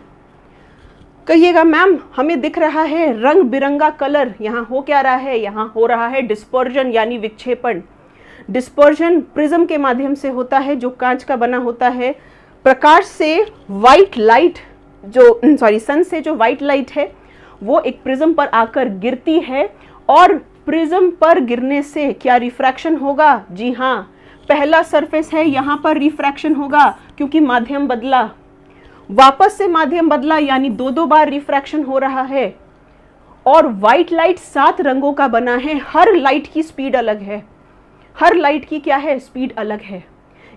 कहिएगा मैम, हमें दिख रहा है रंग बिरंगा कलर। यहाँ हो क्या रहा है, यहाँ हो रहा है डिस्पर्जन यानी विक्षेपण। डिस्पर्जन प्रिज्म के माध्यम से होता है जो कांच का बना होता है। प्रकाश से वाइट लाइट जो सन से जो वाइट लाइट है वो एक प्रिज्म पर आकर गिरती है और प्रिज्म पर गिरने से क्या रिफ्रैक्शन होगा, जी हाँ, पहला सरफेस है यहाँ पर रिफ्रैक्शन होगा क्योंकि माध्यम बदला, वापस से माध्यम बदला यानी दो बार रिफ्रैक्शन हो रहा है। और वाइट लाइट 7 रंगों का बना है, हर लाइट की स्पीड अलग है, हर लाइट की क्या है, स्पीड अलग है।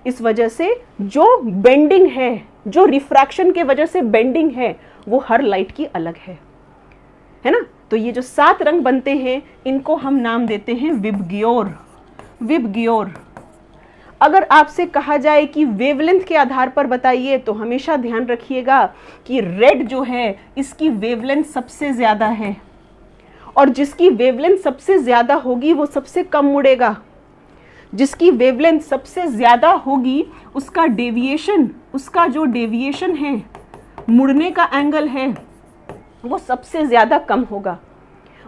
इस वजह से जो बेंडिंग है जो रिफ्रैक्शन के वजह से बेंडिंग है वो हर लाइट की अलग है ना। तो ये जो 7 रंग बनते हैं इनको हम नाम देते हैं विबग्योर। विबग्योर। अगर आपसे कहा जाए कि वेवलेंथ के आधार पर बताइए तो हमेशा ध्यान रखिएगा कि रेड जो है इसकी वेवलेंथ सबसे ज्यादा है, और जिसकी वेवलेंथ सबसे ज्यादा होगी वो सबसे कम मुड़ेगा। जिसकी वेवलेंथ सबसे ज्यादा होगी उसका डेविएशन, उसका जो डेविएशन है, मुड़ने का एंगल है, वो सबसे ज्यादा कम होगा।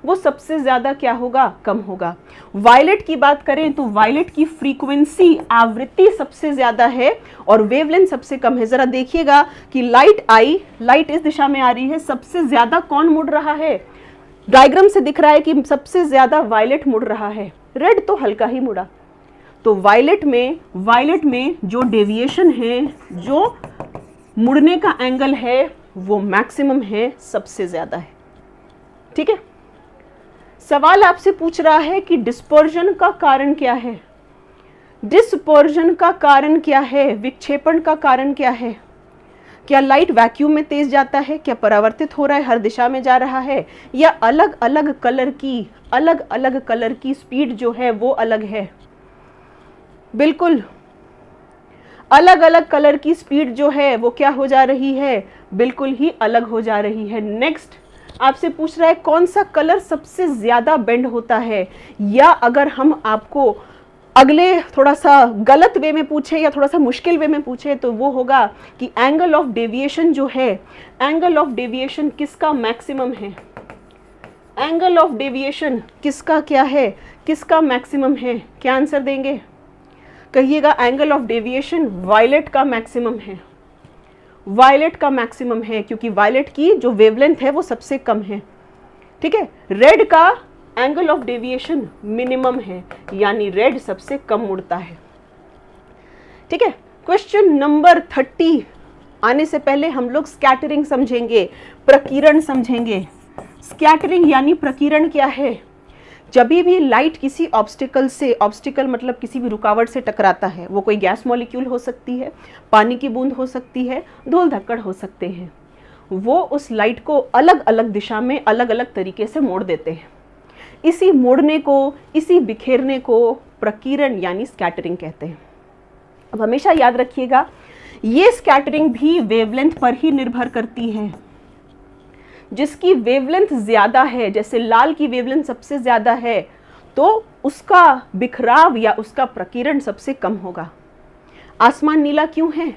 वो सबसे ज्यादा क्या होगा? कम होगा। वायलेट की बात करें तो वायलेट की फ्रीक्वेंसी, आवृत्ति सबसे ज्यादा है और वेवलेंथ सबसे कम है। जरा देखिएगा कि लाइट आई, लाइट इस दिशा में आ रही है, सबसे ज्यादा कौन मुड़ रहा है? डायग्राम से दिख रहा है कि सबसे ज्यादा वायलेट मुड़ रहा है, रेड तो हल्का ही मुड़ा। तो वायलेट में जो डेविएशन है, जो मुड़ने का एंगल है, वो मैक्सिमम है, सबसे ज्यादा है। ठीक है। सवाल आपसे पूछ रहा है कि डिस्पर्जन का कारण क्या है? डिस्पर्जन का कारण क्या है? विक्षेपण का कारण क्या है? क्या लाइट वैक्यूम में तेज जाता है? क्या परावर्तित हो रहा है, हर दिशा में जा रहा है? या अलग अलग कलर की स्पीड जो है वो अलग है? बिल्कुल, अलग अलग कलर की स्पीड जो है वो क्या हो जा रही है? बिल्कुल ही अलग हो जा रही है। नेक्स्ट आपसे पूछ रहा है कौन सा कलर सबसे ज्यादा बेंड होता है, या अगर हम आपको अगले थोड़ा सा गलत वे में पूछे या थोड़ा सा मुश्किल वे में पूछे तो वो होगा कि एंगल ऑफ डेविएशन जो है, एंगल ऑफ डेविएशन किसका मैक्सिमम है? एंगल ऑफ डेविएशन किसका क्या है, किसका मैक्सिमम है? क्या आंसर देंगे? कहिएगा एंगल ऑफ डेविएशन वायलेट का मैक्सिमम है। वायलेट का मैक्सिमम है क्योंकि वायलेट की जो वेवलेंथ है वो सबसे कम है। ठीक है। रेड का एंगल ऑफ डेविएशन मिनिमम है, यानी रेड सबसे कम मुड़ता है। ठीक है। क्वेश्चन नंबर 30 आने से पहले हम लोग स्कैटरिंग समझेंगे, प्रकीर्ण समझेंगे। स्कैटरिंग यानी प्रकीर्ण क्या है? जब भी लाइट किसी ऑब्स्टिकल से, ऑब्स्टिकल मतलब किसी भी रुकावट से टकराता है, वो कोई गैस मॉलिक्यूल हो सकती है, पानी की बूंद हो सकती है, धूल धक्कड़ हो सकते हैं, वो उस लाइट को अलग अलग दिशा में अलग अलग तरीके से मोड़ देते हैं। इसी मोड़ने को, इसी बिखेरने को प्रकीर्ण यानी स्कैटरिंग कहते हैं। अब हमेशा याद रखिएगा ये स्कैटरिंग भी वेवलेंथ पर ही निर्भर करती है। जिसकी वेवलेंथ ज्यादा है, जैसे लाल की वेवलेंथ सबसे ज्यादा है, तो उसका बिखराव या उसका प्रकीर्ण सबसे कम होगा। आसमान नीला क्यों है?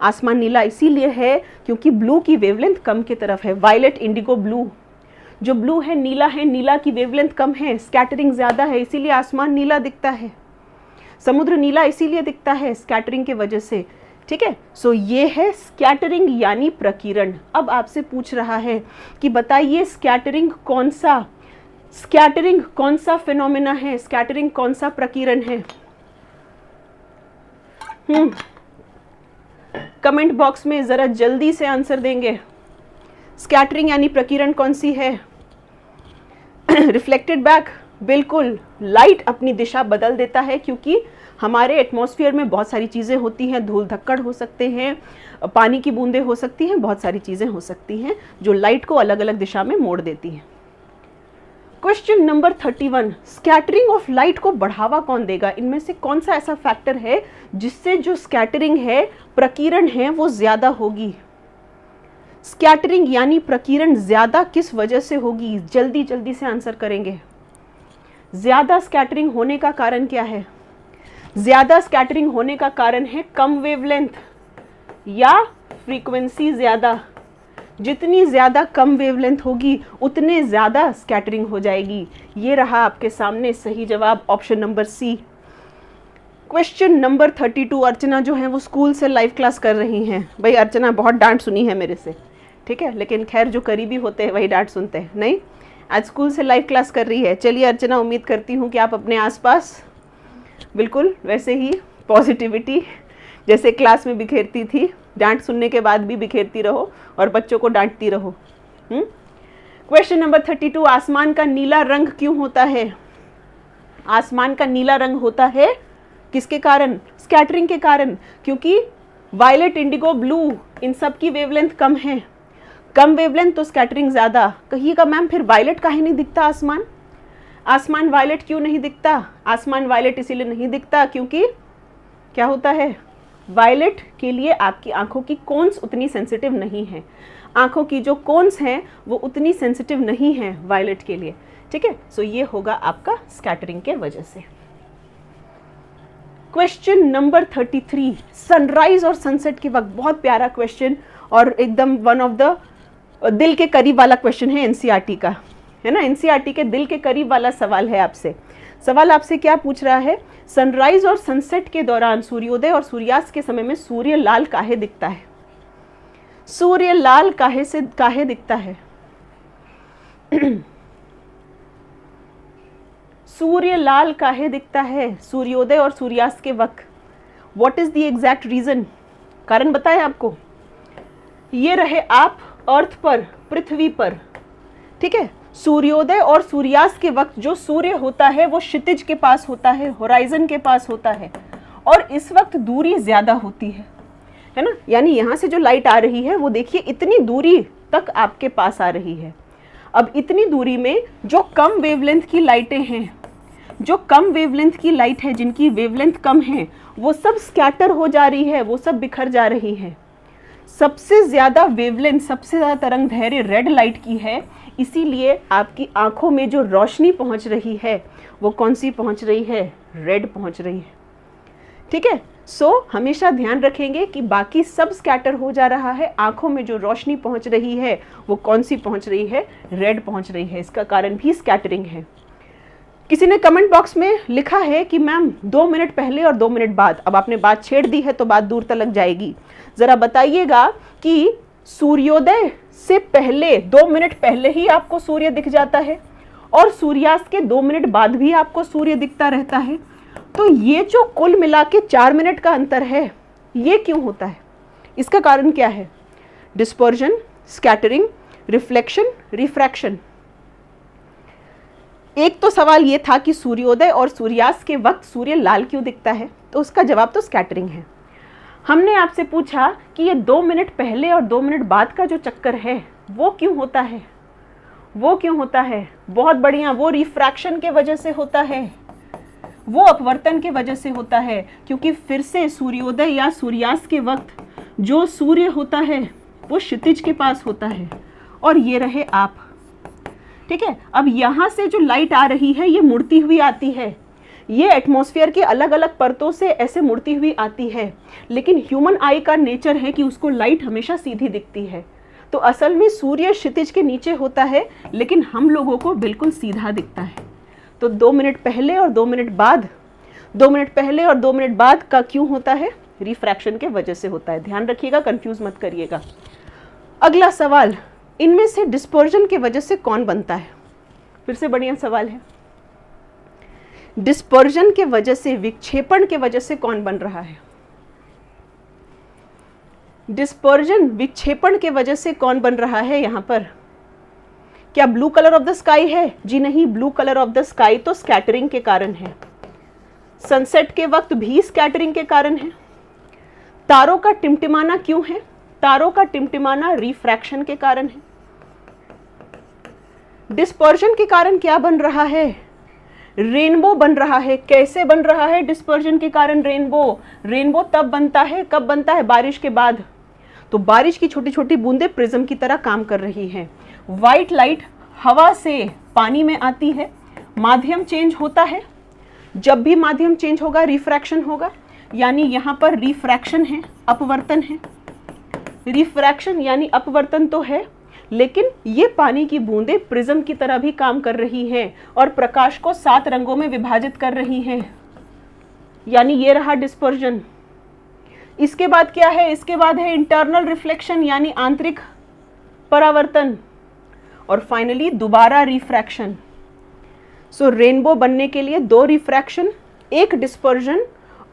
आसमान नीला इसीलिए है क्योंकि ब्लू की वेवलेंथ कम की तरफ है। वायलेट, इंडिगो, ब्लू, जो ब्लू है, नीला की वेवलेंथ कम है, स्कैटरिंग ज्यादा है, इसीलिए आसमान नीला दिखता है। समुद्र नीला इसीलिए दिखता है स्कैटरिंग की वजह से। ठीक है। सो ये है स्कैटरिंग यानी प्रकीर्ण। अब आपसे पूछ रहा है कि बताइए स्कैटरिंग कौन सा फिनोमेना है, स्कैटरिंग कौन सा प्रकीर्ण है? कमेंट बॉक्स में जरा जल्दी से आंसर देंगे। स्कैटरिंग यानी प्रकीर्ण कौन सी है? रिफ्लेक्टेड बैक, बिल्कुल। लाइट अपनी दिशा बदल देता है क्योंकि हमारे एटमॉस्फेयर में बहुत सारी चीज़ें होती हैं, धूल धक्कड़ हो सकते हैं, पानी की बूंदें हो सकती हैं, बहुत सारी चीज़ें हो सकती हैं जो लाइट को अलग अलग दिशा में मोड़ देती हैं। Question number 31, scattering of light को बढ़ावा कौन देगा? इनमें से कौन सा ऐसा फैक्टर है जिससे जो स्कैटरिंग है, प्रकीर्ण है, वो ज्यादा होगी? स्कैटरिंग यानी प्रकीर्ण ज्यादा किस वजह से होगी? जल्दी जल्दी से आंसर करेंगे। ज्यादा स्कैटरिंग होने का कारण क्या है? ज्यादा स्कैटरिंग होने का कारण है कम वेवलेंथ या फ्रीक्वेंसी ज्यादा। जितनी ज्यादा कम वेवलेंथ होगी उतने ज्यादा स्कैटरिंग हो जाएगी। ये रहा आपके सामने सही जवाब, option number C. Question number 32, Archana जो है वो स्कूल से लाइव क्लास कर रही हैं। भाई अर्चना बहुत डांट सुनी है मेरे से, ठीक है, लेकिन खैर जो करीबी होते हैं वही डांट सुनते हैं। नहीं, आज स्कूल से लाइव क्लास कर रही है। चलिए अर्चना, उम्मीद करती हूँ कि आप अपने आसपास बिल्कुल वैसे ही पॉजिटिविटी जैसे क्लास में बिखेरती थी, डांट सुनने के बाद भी बिखेरती रहो और बच्चों को डांटती रहो। क्वेश्चन नंबर 32, आसमान का नीला रंग क्यों होता है? आसमान का नीला रंग होता है किसके कारण? स्कैटरिंग के कारण, क्योंकि वायलेट, इंडिगो, ब्लू, इन सब की वेवलेंथ कम है। कम वेवलेंथ तो स्कैटरिंग ज़्यादा। कहिएगा मैम फिर वायलेट काहे नहीं दिखता आसमान? आसमान वायलेट क्यों नहीं दिखता? आसमान वायलेट इसीलिए नहीं दिखता क्योंकि क्या होता है, वायलेट के लिए आपकी आंखों की कोन्स उतनी सेंसिटिव नहीं है। आंखों की जो कोन्स हैं वो उतनी सेंसिटिव नहीं है वायलेट के लिए, ठीक है। सो ये होगा आपका स्कैटरिंग के वजह से। क्वेश्चन नंबर 33, सनराइज और सनसेट के वक्त, बहुत प्यारा क्वेश्चन और एकदम वन ऑफ द दिल के करीब वाला क्वेश्चन है एनसीईआरटी का, है ना। एनसीईआरटी के दिल के करीब वाला सवाल है आपसे। सवाल आपसे क्या पूछ रहा है, सनराइज और सनसेट के दौरान सूर्योदय और सूर्यास्त के समय में सूर्य लाल काहे दिखता है? सूर्य लाल काहे दिखता है? सूर्य लाल काहे दिखता है सूर्योदय और सूर्यास्त के वक्त? What is the exact reason? कारण बताएं आपको। ये रहे आप अर्थ पर, पृथ्वी पर, ठीक है। सूर्योदय और सूर्यास्त के वक्त जो सूर्य होता है वो क्षितिज के पास होता है, होराइजन के पास होता है, और इस वक्त दूरी ज्यादा होती है ना। यानी यहाँ से जो लाइट आ रही है वो देखिए इतनी दूरी तक आपके पास आ रही है। अब इतनी दूरी में जो कम वेवलेंथ की लाइटें हैं, जो कम वेवलेंथ की लाइट है, जिनकी वेवलेंथ कम है, वो सब स्कैटर हो जा रही है, वो सब बिखर जा रही है। सबसे ज़्यादा वेवलेंथ, सबसे ज़्यादा तरंग दैर्घ्य रेड लाइट की है, इसीलिए आपकी आंखों में जो रोशनी पहुंच रही है वो कौन सी पहुंच रही है? रेड पहुंच रही है, ठीक है। सो हमेशा ध्यान रखेंगे कि बाकी सब स्कैटर हो जा रहा है, आंखों में जो रोशनी पहुंच रही है वो कौन सी पहुंच रही है? रेड पहुंच रही है। इसका कारण भी स्कैटरिंग है। किसी ने कमेंट बॉक्स में लिखा है कि मैम 2 मिनट पहले और 2 मिनट बाद। अब आपने बात छेड़ दी है तो बात दूर तक जाएगी। जरा बताइएगा कि सूर्योदय से पहले 2 मिनट पहले ही आपको सूर्य दिख जाता है और सूर्यास्त के 2 मिनट बाद भी आपको सूर्य दिखता रहता है, तो ये जो कुल मिला के 4 मिनट का अंतर है, ये क्यों होता है? इसका कारण क्या है? Dispersion, scattering, reflection, refraction. एक तो सवाल ये था कि सूर्योदय और सूर्यास्त के वक्त सूर्य लाल क्यों दिखता है, तो उसका जवाब तो स्कैटरिंग है। हमने आपसे पूछा कि ये 2 मिनट पहले और 2 मिनट बाद का जो चक्कर है वो क्यों होता है? वो क्यों होता है? बहुत बढ़िया, वो रिफ्रैक्शन के वजह से होता है, वो अपवर्तन के वजह से होता है, क्योंकि फिर से सूर्योदय या सूर्यास्त के वक्त जो सूर्य होता है वो क्षितिज के पास होता है और ये रहे आप, ठीक है। अब यहाँ से जो लाइट आ रही है ये मुड़ती हुई आती है, ये एटमॉस्फेयर की अलग अलग परतों से ऐसे मुड़ती हुई आती है, लेकिन ह्यूमन आई का नेचर है कि उसको लाइट हमेशा सीधी दिखती है। तो असल में सूर्य क्षितिज के नीचे होता है लेकिन हम लोगों को बिल्कुल सीधा दिखता है। तो 2 मिनट पहले और 2 मिनट बाद, 2 मिनट पहले और 2 मिनट बाद का क्यों होता है? रिफ्रैक्शन के वजह से होता है। ध्यान रखिएगा, कंफ्यूज मत करिएगा। अगला सवाल, इनमें से डिस्पर्जन की वजह से कौन बनता है? फिर से बढ़िया सवाल है। डिस्पर्जन के वजह से, विक्षेपण के वजह से कौन बन रहा है? डिस्पर्जन, विक्षेपण के वजह से कौन बन रहा है यहाँ पर? क्या blue colour of the sky है? जी नहीं, blue colour of the sky तो स्कैटरिंग के कारण है। सनसेट के वक्त भी स्कैटरिंग के कारण है। तारों का टिमटिमाना क्यों है? तारों का टिमटिमाना रिफ्रैक्शन के कारण है। डिस्पर्जन के कारण क्या बन रहा है? रेनबो बन रहा है। कैसे बन रहा है डिस्पर्जन के कारण रेनबो? रेनबो तब बनता है, कब बनता है? बारिश के बाद। तो बारिश की छोटी छोटी बूंदें प्रिज्म की तरह काम कर रही हैं। व्हाइट लाइट हवा से पानी में आती है, माध्यम चेंज होता है। जब भी माध्यम चेंज होगा रिफ्रैक्शन होगा, यानी यहाँ पर रिफ्रैक्शन है, अपवर्तन है। रिफ्रैक्शन यानी अपवर्तन तो है, लेकिन ये पानी की बूंदें प्रिज्म की तरह भी काम कर रही हैं और प्रकाश को 7 रंगों में विभाजित कर रही हैं, यानी ये रहा डिस्पर्जन। इसके बाद क्या है? इसके बाद है इंटरनल रिफ्लेक्शन यानी आंतरिक परावर्तन, और फाइनली दोबारा रिफ्रैक्शन। सो रेनबो बनने के लिए 2 रिफ्रैक्शन, 1 डिस्पर्जन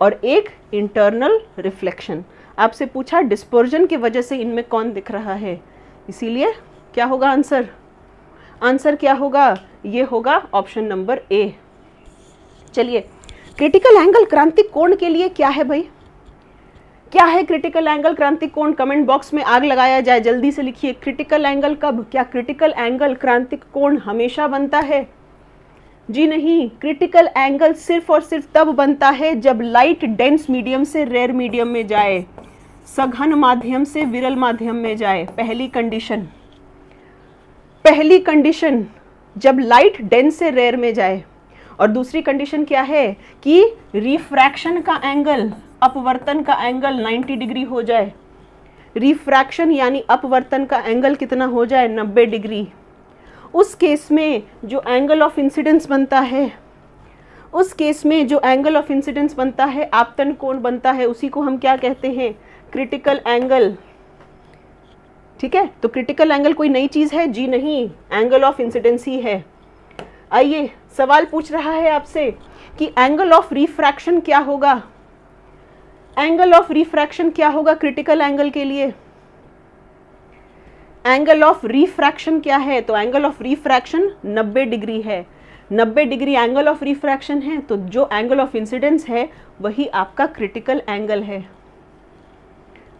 और 1 इंटरनल रिफ्लेक्शन। आपसे पूछा डिस्पर्जन की वजह से इनमें कौन दिख रहा है, इसीलिए क्या होगा आंसर? आंसर क्या होगा? ये होगा ऑप्शन नंबर ए। चलिए, क्रिटिकल एंगल क्रांतिक कोण के लिए क्या है भाई? क्या है क्रिटिकल एंगल क्रांतिक कोण? कमेंट बॉक्स में आग लगाया जाए, जल्दी से लिखिए। क्रिटिकल एंगल कब? क्या क्रिटिकल एंगल क्रांतिक कोण हमेशा बनता है? जी नहीं, क्रिटिकल एंगल सिर्फ और सिर्फ तब बनता है जब लाइट डेंस मीडियम से रेयर मीडियम में जाए, सघन माध्यम से विरल माध्यम में जाए। पहली कंडीशन जब लाइट डेंस से रेयर में जाए। और दूसरी कंडीशन क्या है कि रिफ्रैक्शन का एंगल, अपवर्तन का एंगल 90 डिग्री हो जाए। रिफ्रैक्शन यानी अपवर्तन का एंगल कितना हो जाए? 90 डिग्री। उस केस में जो एंगल ऑफ इंसिडेंस बनता है, आपतन कोण बनता है, उसी को हम क्या कहते हैं? Critical angle. ठीक है, तो क्रिटिकल एंगल कोई नई चीज है? जी नहीं, एंगल ऑफ इंसिडेंस ही है। आइए, सवाल पूछ रहा है आपसे कि एंगल ऑफ रिफ्रैक्शन क्या होगा? एंगल ऑफ रिफ्रैक्शन क्या होगा क्रिटिकल एंगल के लिए? एंगल ऑफ रिफ्रैक्शन क्या है? तो एंगल ऑफ रिफ्रैक्शन 90 डिग्री है। 90 डिग्री एंगल ऑफ रिफ्रैक्शन है, तो जो एंगल ऑफ इंसिडेंस है वही आपका क्रिटिकल एंगल है।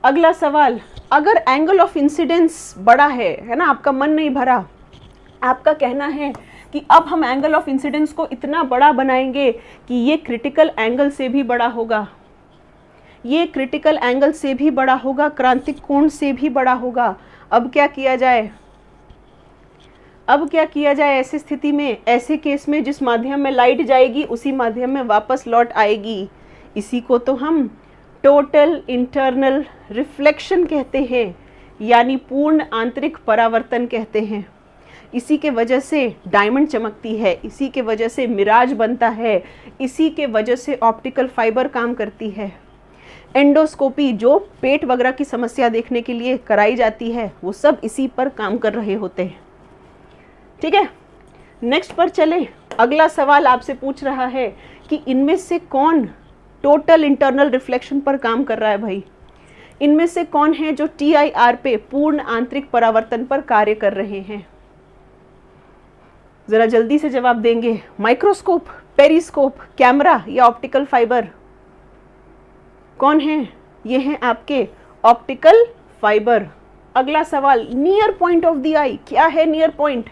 अगला सवाल, अगर एंगल ऑफ इंसिडेंस बड़ा है ना, आपका मन नहीं भरा, आपका कहना है कि अब हम एंगल ऑफ इंसिडेंस को इतना बड़ा बनाएंगे कि ये क्रिटिकल एंगल से भी बड़ा होगा, ये क्रिटिकल एंगल से भी बड़ा होगा, क्रांतिक कोण से भी बड़ा होगा। अब क्या किया जाए ऐसी स्थिति में, ऐसे केस में जिस माध्यम में लाइट जाएगी उसी माध्यम में वापस लौट आएगी। इसी को तो हम टोटल इंटरनल रिफ्लेक्शन कहते हैं, यानी पूर्ण आंतरिक परावर्तन कहते हैं। इसी के वजह से डायमंड चमकती है, इसी के वजह से मिराज बनता है, इसी के वजह से ऑप्टिकल फाइबर काम करती है। एंडोस्कोपी जो पेट वगैरह की समस्या देखने के लिए कराई जाती है, वो सब इसी पर काम कर रहे होते हैं। ठीक है, नेक्स्ट पर चले। अगला सवाल आपसे पूछ रहा है कि इनमें से कौन टोटल इंटरनल रिफ्लेक्शन पर काम कर रहा है भाई? इनमें से कौन है जो TIR पे पूर्ण आंतरिक परावर्तन पर कार्य कर रहे हैं? जरा जल्दी से जवाब देंगे। माइक्रोस्कोप, पेरिस्कोप, कैमरा या ऑप्टिकल फाइबर? कौन है? ये हैं आपके ऑप्टिकल फाइबर। अगला सवाल, नियर पॉइंट ऑफ द आई। क्या है नियर पॉइंट?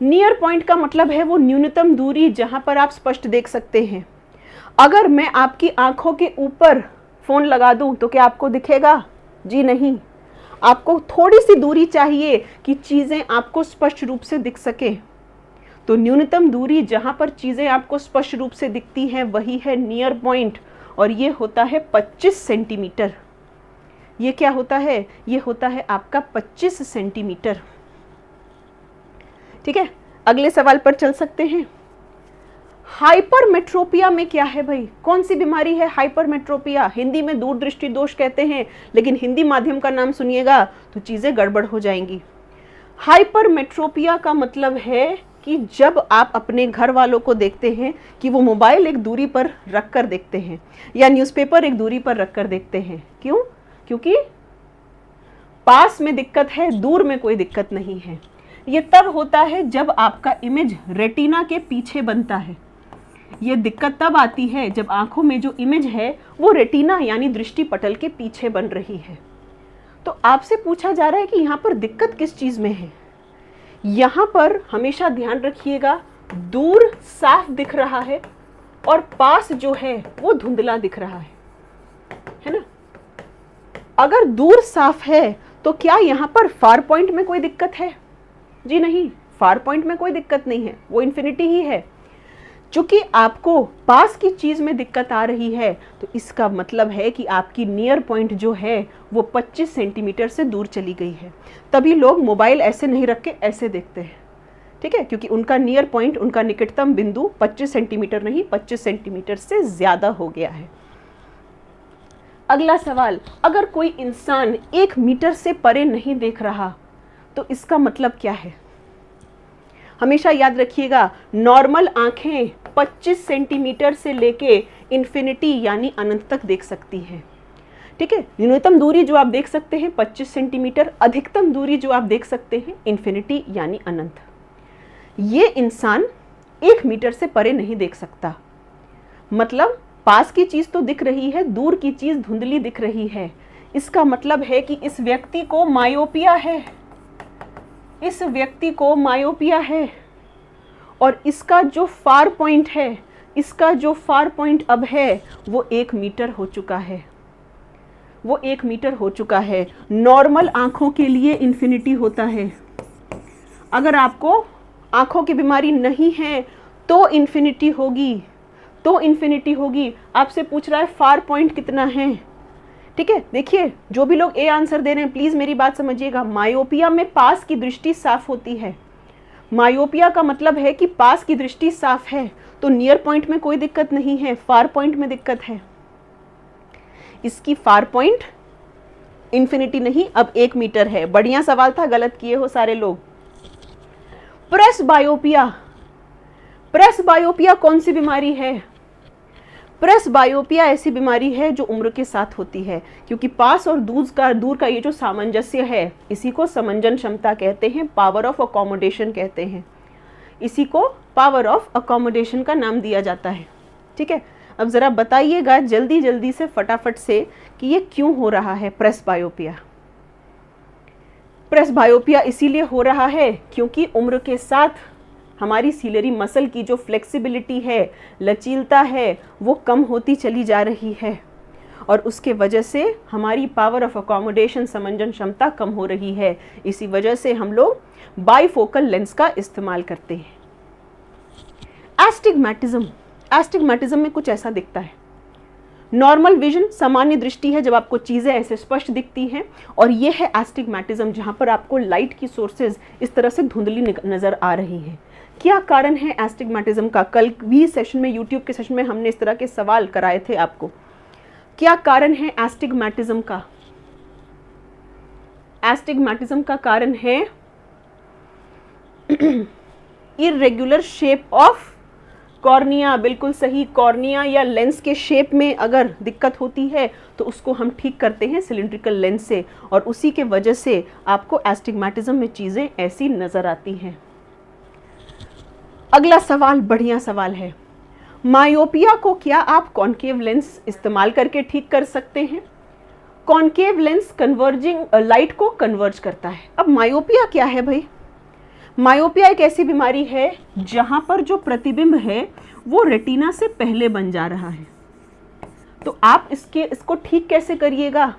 नियर पॉइंट का मतलब है वो न्यूनतम दूरी जहां पर आप स्पष्ट देख सकते हैं। अगर मैं आपकी आंखों के ऊपर फोन लगा दूं तो क्या आपको दिखेगा? जी नहीं, आपको थोड़ी सी दूरी चाहिए कि चीजें आपको स्पष्ट रूप से दिख सके। तो न्यूनतम दूरी जहां पर चीजें आपको स्पष्ट रूप से दिखती हैं वही है नियर पॉइंट, और ये होता है 25 सेंटीमीटर। ये क्या होता है? ये होता है आपका 25 सेंटीमीटर। ठीक है, अगले सवाल पर चल सकते हैं। हाइपरमेट्रोपिया में क्या है भाई? कौन सी बीमारी है हाइपरमेट्रोपिया? हिंदी में दूरदृष्टि दोष कहते हैं, लेकिन हिंदी माध्यम का नाम सुनिएगा तो चीजें गड़बड़ हो जाएंगी। हाइपरमेट्रोपिया का मतलब है कि जब आप अपने घर वालों को देखते हैं कि वो मोबाइल एक दूरी पर रख कर देखते हैं या न्यूज़पेपर एक दूरी पर रख कर देखते हैं। क्यों? क्योंकि पास में दिक्कत है, दूर में कोई दिक्कत नहीं है। ये तब होता है जब आपका इमेज रेटिना के पीछे बनता है। ये दिक्कत तब आती है जब आंखों में जो इमेज है वो रेटिना यानी दृष्टि पटल के पीछे बन रही है। तो आपसे पूछा जा रहा है कि यहाँ पर दिक्कत किस चीज में है? यहाँ पर हमेशा ध्यान रखिएगा, दूर साफ दिख रहा है और पास जो है वो धुंधला दिख रहा है ना? अगर दूर साफ है तो क्या यहाँ पर फार पॉइंट में कोई दिक्कत है? जी नहीं, फार पॉइंट में कोई दिक्कत नहीं है, वो इन्फिनिटी ही है। चूंकि आपको पास की चीज में दिक्कत आ रही है तो इसका मतलब है कि आपकी नियर पॉइंट जो है वो 25 सेंटीमीटर से दूर चली गई है। तभी लोग मोबाइल ऐसे नहीं रख के ऐसे देखते हैं। ठीक है, क्योंकि उनका नियर पॉइंट, उनका निकटतम बिंदु 25 सेंटीमीटर नहीं 25 सेंटीमीटर से ज्यादा हो गया है। अगला सवाल, अगर कोई इंसान 1 मीटर से परे नहीं देख रहा तो इसका मतलब क्या है? हमेशा याद रखिएगा, नॉर्मल आंखें 25 सेंटीमीटर से लेके इन्फिनिटी यानी अनंत तक देख सकती हैं। ठीक है, न्यूनतम दूरी जो आप देख सकते हैं 25 सेंटीमीटर, अधिकतम दूरी जो आप देख सकते हैं इन्फिनिटी यानी अनंत। ये इंसान 1 मीटर से परे नहीं देख सकता, मतलब पास की चीज तो दिख रही है, दूर की चीज धुंधली दिख रही है। इसका मतलब है कि इस व्यक्ति को मायोपिया है, इस व्यक्ति को मायोपिया है। और इसका जो फार पॉइंट है, इसका जो फार पॉइंट अब है वो 1 मीटर हो चुका है, वो 1 मीटर हो चुका है। नॉर्मल आंखों के लिए इन्फिनिटी होता है। अगर आपको आंखों की बीमारी नहीं है तो इन्फिनिटी होगी, तो इन्फिनिटी होगी। आपसे पूछ रहा है फार पॉइंट कितना है, ठीक है। देखिए जो भी लोग ए आंसर दे रहे हैं प्लीज मेरी बात समझिएगा। मायोपिया में पास की दृष्टि साफ होती है। मायोपिया का मतलब है कि पास की दृष्टि साफ है, तो नियर पॉइंट में कोई दिक्कत नहीं है, फार पॉइंट में दिक्कत है। इसकी फार पॉइंट इन्फिनिटी नहीं, अब 1 मीटर है। बढ़िया सवाल था, गलत किए हो सारे लोग। प्रेस बायोपिया, प्रेस बायोपिया कौन सी बीमारी है? प्रेस बायोपिया ऐसी बीमारी है जो उम्र के साथ होती है, क्योंकि पास और दूर का ये जो सामंजस्य है, इसी को समंजन क्षमता कहते हैं, पावर ऑफ अकोमोडेशन कहते हैं। इसी को पावर ऑफ अकोमोडेशन का नाम दिया जाता है, ठीक है। अब जरा बताइएगा जल्दी जल्दी से फटाफट से कि ये क्यों हो रहा है प्रेस बायोपिया। प्रेस बायोपिया इसीलिए हो रहा है क्योंकि उम्र के साथ हमारी सीलरी मसल की जो फ्लेक्सिबिलिटी है, लचीलता है, वो कम होती चली जा रही है, और उसके वजह से हमारी पावर ऑफ अकोमोडेशन, समंजन क्षमता कम हो रही है। इसी वजह से हम लोग बाइफोकल लेंस का इस्तेमाल करते हैं। एस्टिग्मैटिज्म, एस्टिग्मैटिज्म में कुछ ऐसा दिखता है। नॉर्मल विजन सामान्य दृष्टि है, जब आपको चीज़ें ऐसे स्पष्ट दिखती हैं, और ये है एस्टिग्मैटिज्म जहाँ पर आपको लाइट की सोर्सेज इस तरह से धुंधली नज़र आ रही है। क्या कारण है एस्टिग्मैटिज्म का? कल भी सेशन में, यूट्यूब के सेशन में हमने इस तरह के सवाल कराए थे आपको। क्या कारण है एस्टिग्मैटिज्म का? एस्टिग्मैटिज्म का कारण है इर्रेगुलर शेप ऑफ कॉर्निया। बिल्कुल सही, कॉर्निया या लेंस के शेप में अगर दिक्कत होती है तो उसको हम ठीक करते हैं सिलिंड्रिकल लेंस से, और उसी के वजह से आपको एस्टिग्मैटिज्म में चीज़ें ऐसी नज़र आती हैं। अगला सवाल बढ़िया सवाल है। मायोपिया को क्या आप कॉन्केव लेंस इस्तेमाल करके ठीक कर सकते हैं? कॉन्केव लेंस कन्वर्जिंग लाइट को कन्वर्ज करता है। अब मायोपिया क्या है भाई? मायोपिया एक ऐसी बीमारी है जहां पर जो प्रतिबिंब है वो रेटिना से पहले बन जा रहा है। तो आप इसको ठीक कैसे करिएगा?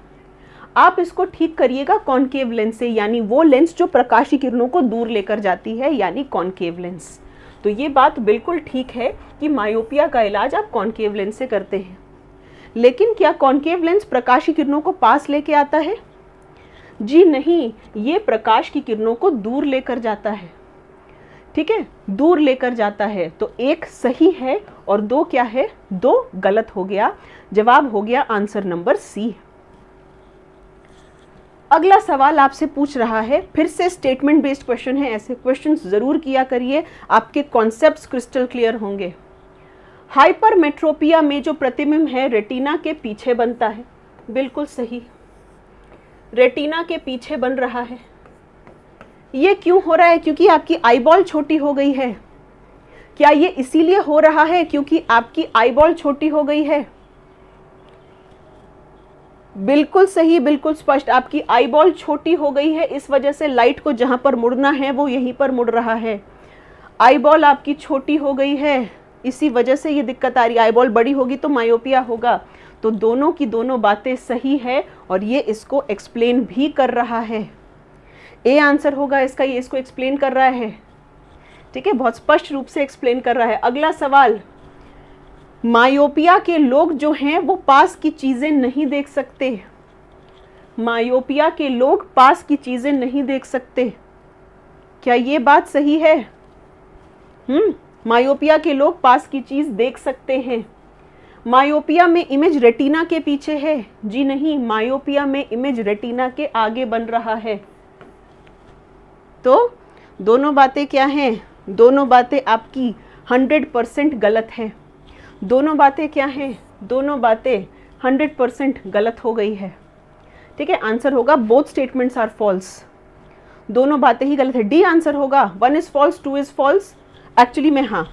आप इसको ठीक करिएगा कॉन्केव लेंस से, यानी वो लेंस जो प्रकाशीय किरणों को दूर लेकर जाती है, यानी कॉन्केव लेंस। तो ये बात बिल्कुल ठीक है कि मायोपिया का इलाज आप कॉन्केव लेंस से करते हैं, लेकिन क्या कॉन्केव लेंस प्रकाश की किरणों को पास लेके आता है? जी नहीं, ये प्रकाश की किरणों को दूर लेकर जाता है, ठीक है, दूर लेकर जाता है। तो 1 सही है और 2 क्या है? 2 गलत हो गया। जवाब हो गया आंसर नंबर सी। अगला सवाल आपसे पूछ रहा है, फिर से स्टेटमेंट बेस्ड क्वेश्चन है, ऐसे क्वेश्चंस जरूर किया करिए, आपके कॉन्सेप्ट्स क्रिस्टल क्लियर होंगे। हाइपरमेट्रोपिया में जो प्रतिबिंब है रेटिना के पीछे बनता है। बिल्कुल सही, रेटिना के पीछे बन रहा है। ये क्यों हो रहा है? क्योंकि आपकी आईबॉल छोटी हो गई है। क्या ये इसीलिए हो रहा है क्योंकि आपकी आईबॉल छोटी हो गई है? बिल्कुल सही, बिल्कुल स्पष्ट, आपकी आईबॉल छोटी हो गई है, इस वजह से लाइट को जहां पर मुड़ना है वो यहीं पर मुड़ रहा है। आईबॉल आपकी छोटी हो गई है, इसी वजह से ये दिक्कत आ रही है। आईबॉल बड़ी होगी तो मायोपिया होगा। तो दोनों की दोनों बातें सही है और ये इसको एक्सप्लेन भी कर रहा है। ए आंसर होगा इसका, ये इसको एक्सप्लेन कर रहा है, ठीक है, बहुत स्पष्ट रूप से एक्सप्लेन कर रहा है। अगला सवाल, मायोपिया के लोग जो हैं वो पास की चीजें नहीं देख सकते। मायोपिया के लोग पास की चीजें नहीं देख सकते, क्या ये बात सही है? मायोपिया के लोग पास की चीज देख सकते हैं। मायोपिया में इमेज रेटिना के पीछे है। जी नहीं, मायोपिया में इमेज रेटिना के आगे बन रहा है। तो दोनों बातें क्या हैं? दोनों बातें आपकी 100% गलत है। दोनों बातें क्या हैं? दोनों बातें 100% गलत हो गई है, ठीक है। आंसर होगा बोथ स्टेटमेंट्स आर फॉल्स। दोनों बातें ही गलत है। डी आंसर होगा 1 is false 2 is false. Actually में हाँ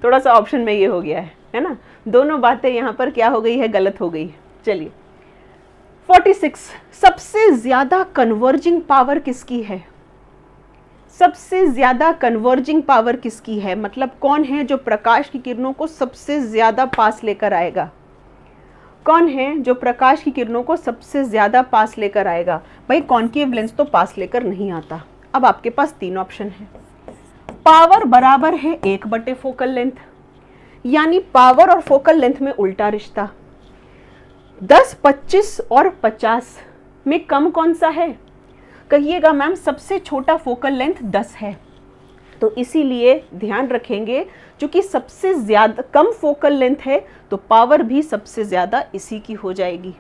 थोड़ा सा ऑप्शन में ये हो गया है है ना। दोनों बातें यहाँ पर क्या हो गई है, गलत हो गई। चलिए 46, सबसे ज्यादा कन्वर्जिंग पावर किसकी है? सबसे ज्यादा कन्वर्जिंग पावर किसकी है, मतलब कौन है जो प्रकाश की किरणों को सबसे ज्यादा पास लेकर आएगा? कौन है जो प्रकाश की किरणों को सबसे ज्यादा पास लेकर आएगा? भाई कॉन्केव लेंस तो पास लेकर नहीं आता। अब आपके पास 3 ऑप्शन है। पावर बराबर है 1/, फोकल लेंथ, यानी पावर और फोकल लेंथ में उल्टा रिश्ता। 10, 25 और 50 में कम कौन सा है? कहिएगा मैम सबसे छोटा फोकल लेंथ 10 है, तो इसीलिए ध्यान रखेंगे क्योंकि सबसे ज्यादा कम फोकल लेंथ है तो पावर भी सबसे ज्यादा इसी की हो जाएगी।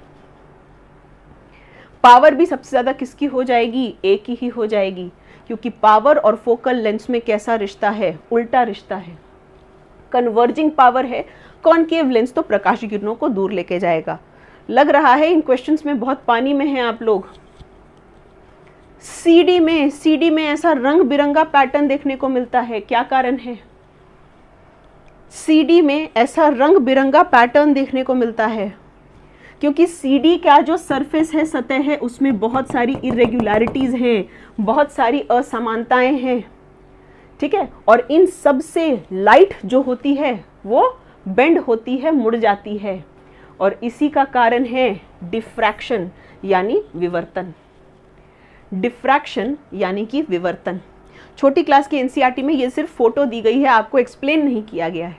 पावर भी सबसे ज्यादा किसकी हो जाएगी? एक ही हो जाएगी, क्योंकि पावर और फोकल लेंस में कैसा रिश्ता है? उल्टा रिश्ता है। कन्वर्जिंग पावर है, कॉन्केव लेंस तो प्रकाश की किरणों को दूर लेके जाएगा। लग रहा है इन क्वेश्चंस में बहुत पानी में हैं आप लोग। सीडी में ऐसा रंग बिरंगा पैटर्न देखने को मिलता है, क्या कारण है? सीडी में ऐसा रंग बिरंगा पैटर्न देखने को मिलता है क्योंकि सीडी का जो सरफेस है, सतह है, उसमें बहुत सारी इरेगुलरिटीज हैं, बहुत सारी असमानताएं हैं, ठीक है। और इन सब से लाइट जो होती है वो बेंड होती है, मुड़ जाती है, और इसी का कारण है डिफ्रैक्शन यानी विवर्तन। डिफ्रैक्शन यानी कि विवर्तन। छोटी क्लास की एनसीईआरटी में ये सिर्फ फोटो दी गई है, आपको एक्सप्लेन नहीं किया गया है,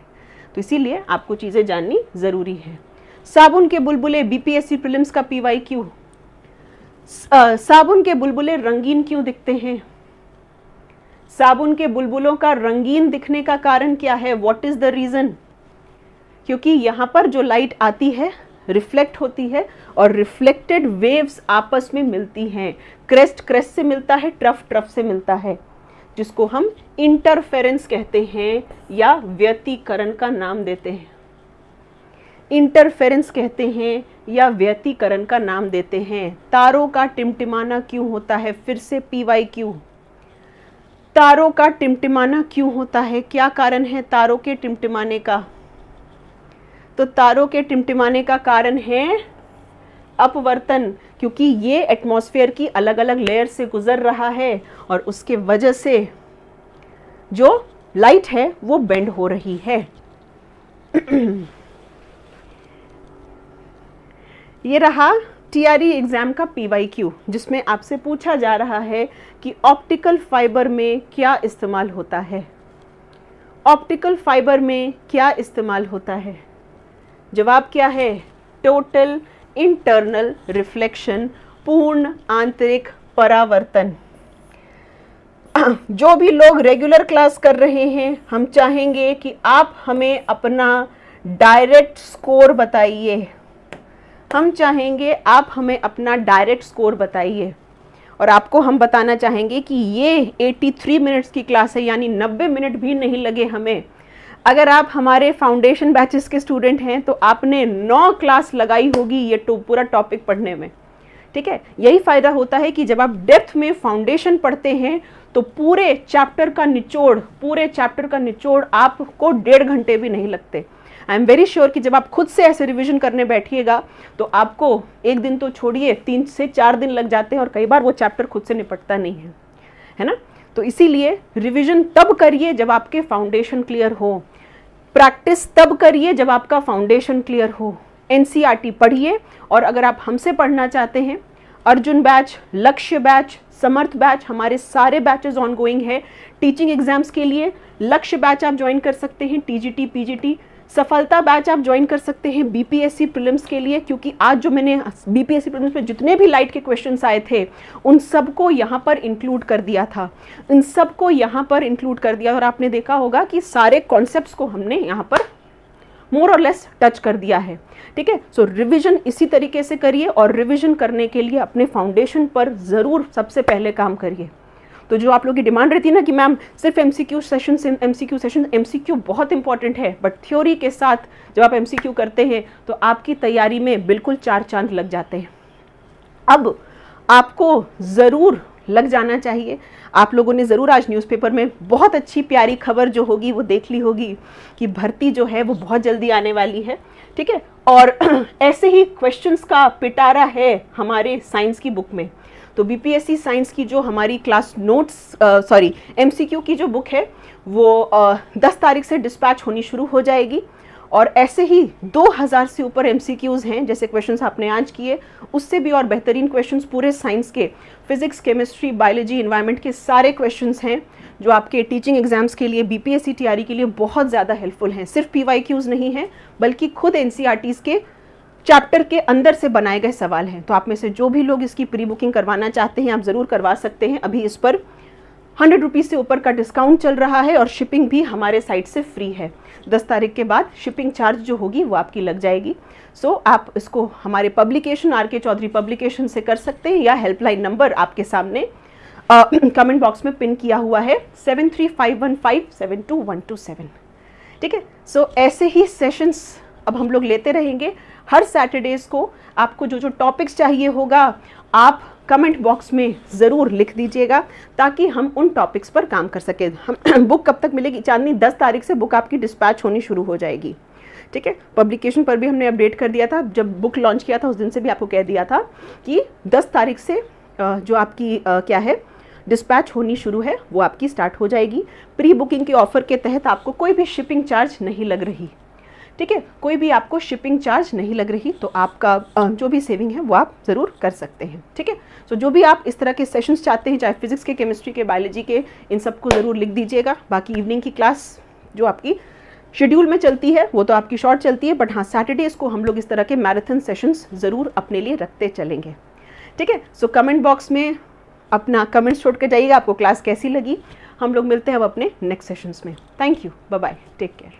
तो इसीलिए आपको चीज़ें जाननी ज़रूरी है। साबुन के बुलबुले बीपीएससी प्रीलिम्स का PYQ। साबुन के बुलबुले रंगीन क्यों दिखते हैं? साबुन के बुलबुलों का रंगीन दिखने का कारण क्या है? What is the reason? क्योंकि यहाँ पर जो लाइट आती है रिफ्लेक्ट होती है और रिफ्लेक्टेड वेव्स आपस में मिलती हैं। क्रेस्ट क्रेस्ट से मिलता है, ट्रफ ट्रफ से मिलता है, जिसको हम इंटरफेरेंस कहते हैं या व्यतिकरण का नाम देते हैं। इंटरफेरेंस कहते हैं या व्यतिकरण का नाम देते हैं। तारों का टिमटिमाना क्यों होता है? फिर से PYQ। तारों का टिमटिमाना क्यों होता है? क्या कारण है तारों के टिमटिमाने का? तो तारों के टिमटिमाने का कारण है अपवर्तन, क्योंकि ये एटमॉस्फेयर की अलग अलग लेयर से गुजर रहा है और उसके वजह से जो लाइट है वो बेंड हो रही है। ये रहा TRE एग्जाम का PYQ, जिसमें आपसे पूछा जा रहा है कि ऑप्टिकल फाइबर में क्या इस्तेमाल होता है? ऑप्टिकल फाइबर में क्या इस्तेमाल होता है? जवाब क्या है? टोटल इंटरनल रिफ्लेक्शन, पूर्ण आंतरिक परावर्तन। जो भी लोग रेगुलर क्लास कर रहे हैं, हम चाहेंगे कि आप हमें अपना डायरेक्ट स्कोर बताइए। हम चाहेंगे आप हमें अपना डायरेक्ट स्कोर बताइए, और आपको हम बताना चाहेंगे कि ये 83 मिनट्स की क्लास है, यानी 90 मिनट भी नहीं लगे हमें। अगर आप हमारे फाउंडेशन बैचेस के स्टूडेंट हैं तो आपने 9 क्लास लगाई होगी ये पूरा टॉपिक पढ़ने में, ठीक है। यही फ़ायदा होता है कि जब आप डेप्थ में फाउंडेशन पढ़ते हैं तो पूरे चैप्टर का निचोड़ आपको 1.5 घंटे भी नहीं लगते। आई एम वेरी श्योर कि जब आप खुद से ऐसे रिवीजन करने बैठिएगा तो आपको एक दिन तो छोड़िए 3 से 4 दिन लग जाते हैं, और कई बार वो चैप्टर खुद से निपटता नहीं है ना। तो इसीलिए रिवीजन तब करिए जब आपके फाउंडेशन क्लियर हो, प्रैक्टिस तब करिए जब आपका फाउंडेशन क्लियर हो। एनसीईआरटी पढ़िए, और अगर आप हमसे पढ़ना चाहते हैं, अर्जुन बैच, लक्ष्य बैच, समर्थ बैच, हमारे सारे बैचेस ऑनगोइंग है टीचिंग एग्जाम्स के लिए। लक्ष्य बैच आप ज्वाइन कर सकते हैं TGT PGT, सफलता बैच आप ज्वाइन कर सकते हैं बीपीएससी प्रीलिम्स के लिए, क्योंकि आज जो मैंने बीपीएससी प्रीलिम्स में जितने भी लाइट के क्वेश्चंस आए थे उन सबको यहाँ पर इंक्लूड कर दिया था, इन सबको यहाँ पर इंक्लूड कर दिया, और आपने देखा होगा कि सारे कॉन्सेप्ट्स को हमने यहाँ पर मोर और लेस टच कर दिया है, ठीक है। सो रिविजन इसी तरीके से करिए, और रिविजन करने के लिए अपने फाउंडेशन पर ज़रूर सबसे पहले काम करिए। तो जो आप लोगों की डिमांड रहती है ना कि मैम सिर्फ MCQ सेशन, MCQ बहुत इंपॉर्टेंट है, बट थ्योरी के साथ जब आप MCQ करते हैं तो आपकी तैयारी में बिल्कुल 4 चांद लग जाते हैं। अब आपको ज़रूर लग जाना चाहिए। आप लोगों ने ज़रूर आज न्यूज़पेपर में बहुत अच्छी प्यारी खबर जो होगी वो देख ली होगी कि भर्ती जो है वो बहुत जल्दी आने वाली है, ठीक है। और ऐसे ही क्वेश्चंस का पिटारा है हमारे साइंस की बुक में। तो बीपीएससी साइंस की जो हमारी क्लास नोट्स एमसीक्यू की जो बुक है वो 10 तारीख से डिस्पैच होनी शुरू हो जाएगी। और ऐसे ही 2000 से ऊपर एमसीक्यूज़ हैं, जैसे क्वेश्चंस आपने आज किए उससे भी और बेहतरीन क्वेश्चंस पूरे साइंस के, फिजिक्स, केमिस्ट्री, बायोलॉजी, एनवायरनमेंट के सारे क्वेश्चंस हैं जो आपके टीचिंग एग्जाम्स के लिए, बीपीएससी टीआरई के लिए बहुत ज़्यादा हेल्पफुल हैं। सिर्फ पीवाईक्यूज़ नहीं हैं बल्कि खुद एनसीईआरटीज़ के चैप्टर के अंदर से बनाए गए सवाल हैं। तो आप में से जो भी लोग इसकी प्री बुकिंग करवाना चाहते हैं आप ज़रूर करवा सकते हैं। अभी इस पर 100 रुपीज़ से ऊपर का डिस्काउंट चल रहा है और शिपिंग भी हमारे साइट से फ्री है। 10 तारीख के बाद शिपिंग चार्ज जो होगी वो आपकी लग जाएगी। सो आप इसको हमारे पब्लिकेशन RK चौधरी पब्लिकेशन से कर सकते हैं, या हेल्पलाइन नंबर आपके सामने कमेंट बॉक्स में पिन किया हुआ है 7351572127, ठीक है। सो ऐसे ही सेशंस अब हम लोग लेते रहेंगे हर सैटरडेज को। आपको जो जो टॉपिक्स चाहिए होगा आप कमेंट बॉक्स में ज़रूर लिख दीजिएगा ताकि हम उन टॉपिक्स पर काम कर सकें। हम बुक कब तक मिलेगी चांदनी? 10 तारीख से बुक आपकी डिस्पैच होनी शुरू हो जाएगी, ठीक है। पब्लिकेशन पर भी हमने अपडेट कर दिया था, जब बुक लॉन्च किया था उस दिन से भी आपको कह दिया था कि 10 तारीख से जो आपकी क्या है डिस्पैच होनी शुरू है वो आपकी स्टार्ट हो जाएगी। प्री बुकिंग के ऑफर के तहत आपको कोई भी शिपिंग चार्ज नहीं लग रही, ठीक है, कोई भी आपको शिपिंग चार्ज नहीं लग रही। तो आपका जो भी सेविंग है वो आप ज़रूर कर सकते हैं, ठीक है। सो जो भी आप इस तरह के सेशंस चाहते हैं, चाहे फिजिक्स के, केमिस्ट्री के, बायोलॉजी के, इन सबको ज़रूर लिख दीजिएगा। बाकी इवनिंग की क्लास जो आपकी शेड्यूल में चलती है वो तो आपकी शॉर्ट चलती है, बट हाँ सैटरडेज को हम लोग इस तरह के मैराथन सेशंस ज़रूर अपने लिए रखते चलेंगे, ठीक है। सो कमेंट बॉक्स में अपना कमेंट्स छोड़ कर जाइएगा, आपको क्लास कैसी लगी। हम लोग मिलते हैं अब अपने नेक्स्ट सेशंस में। Thank you, bye bye, take care.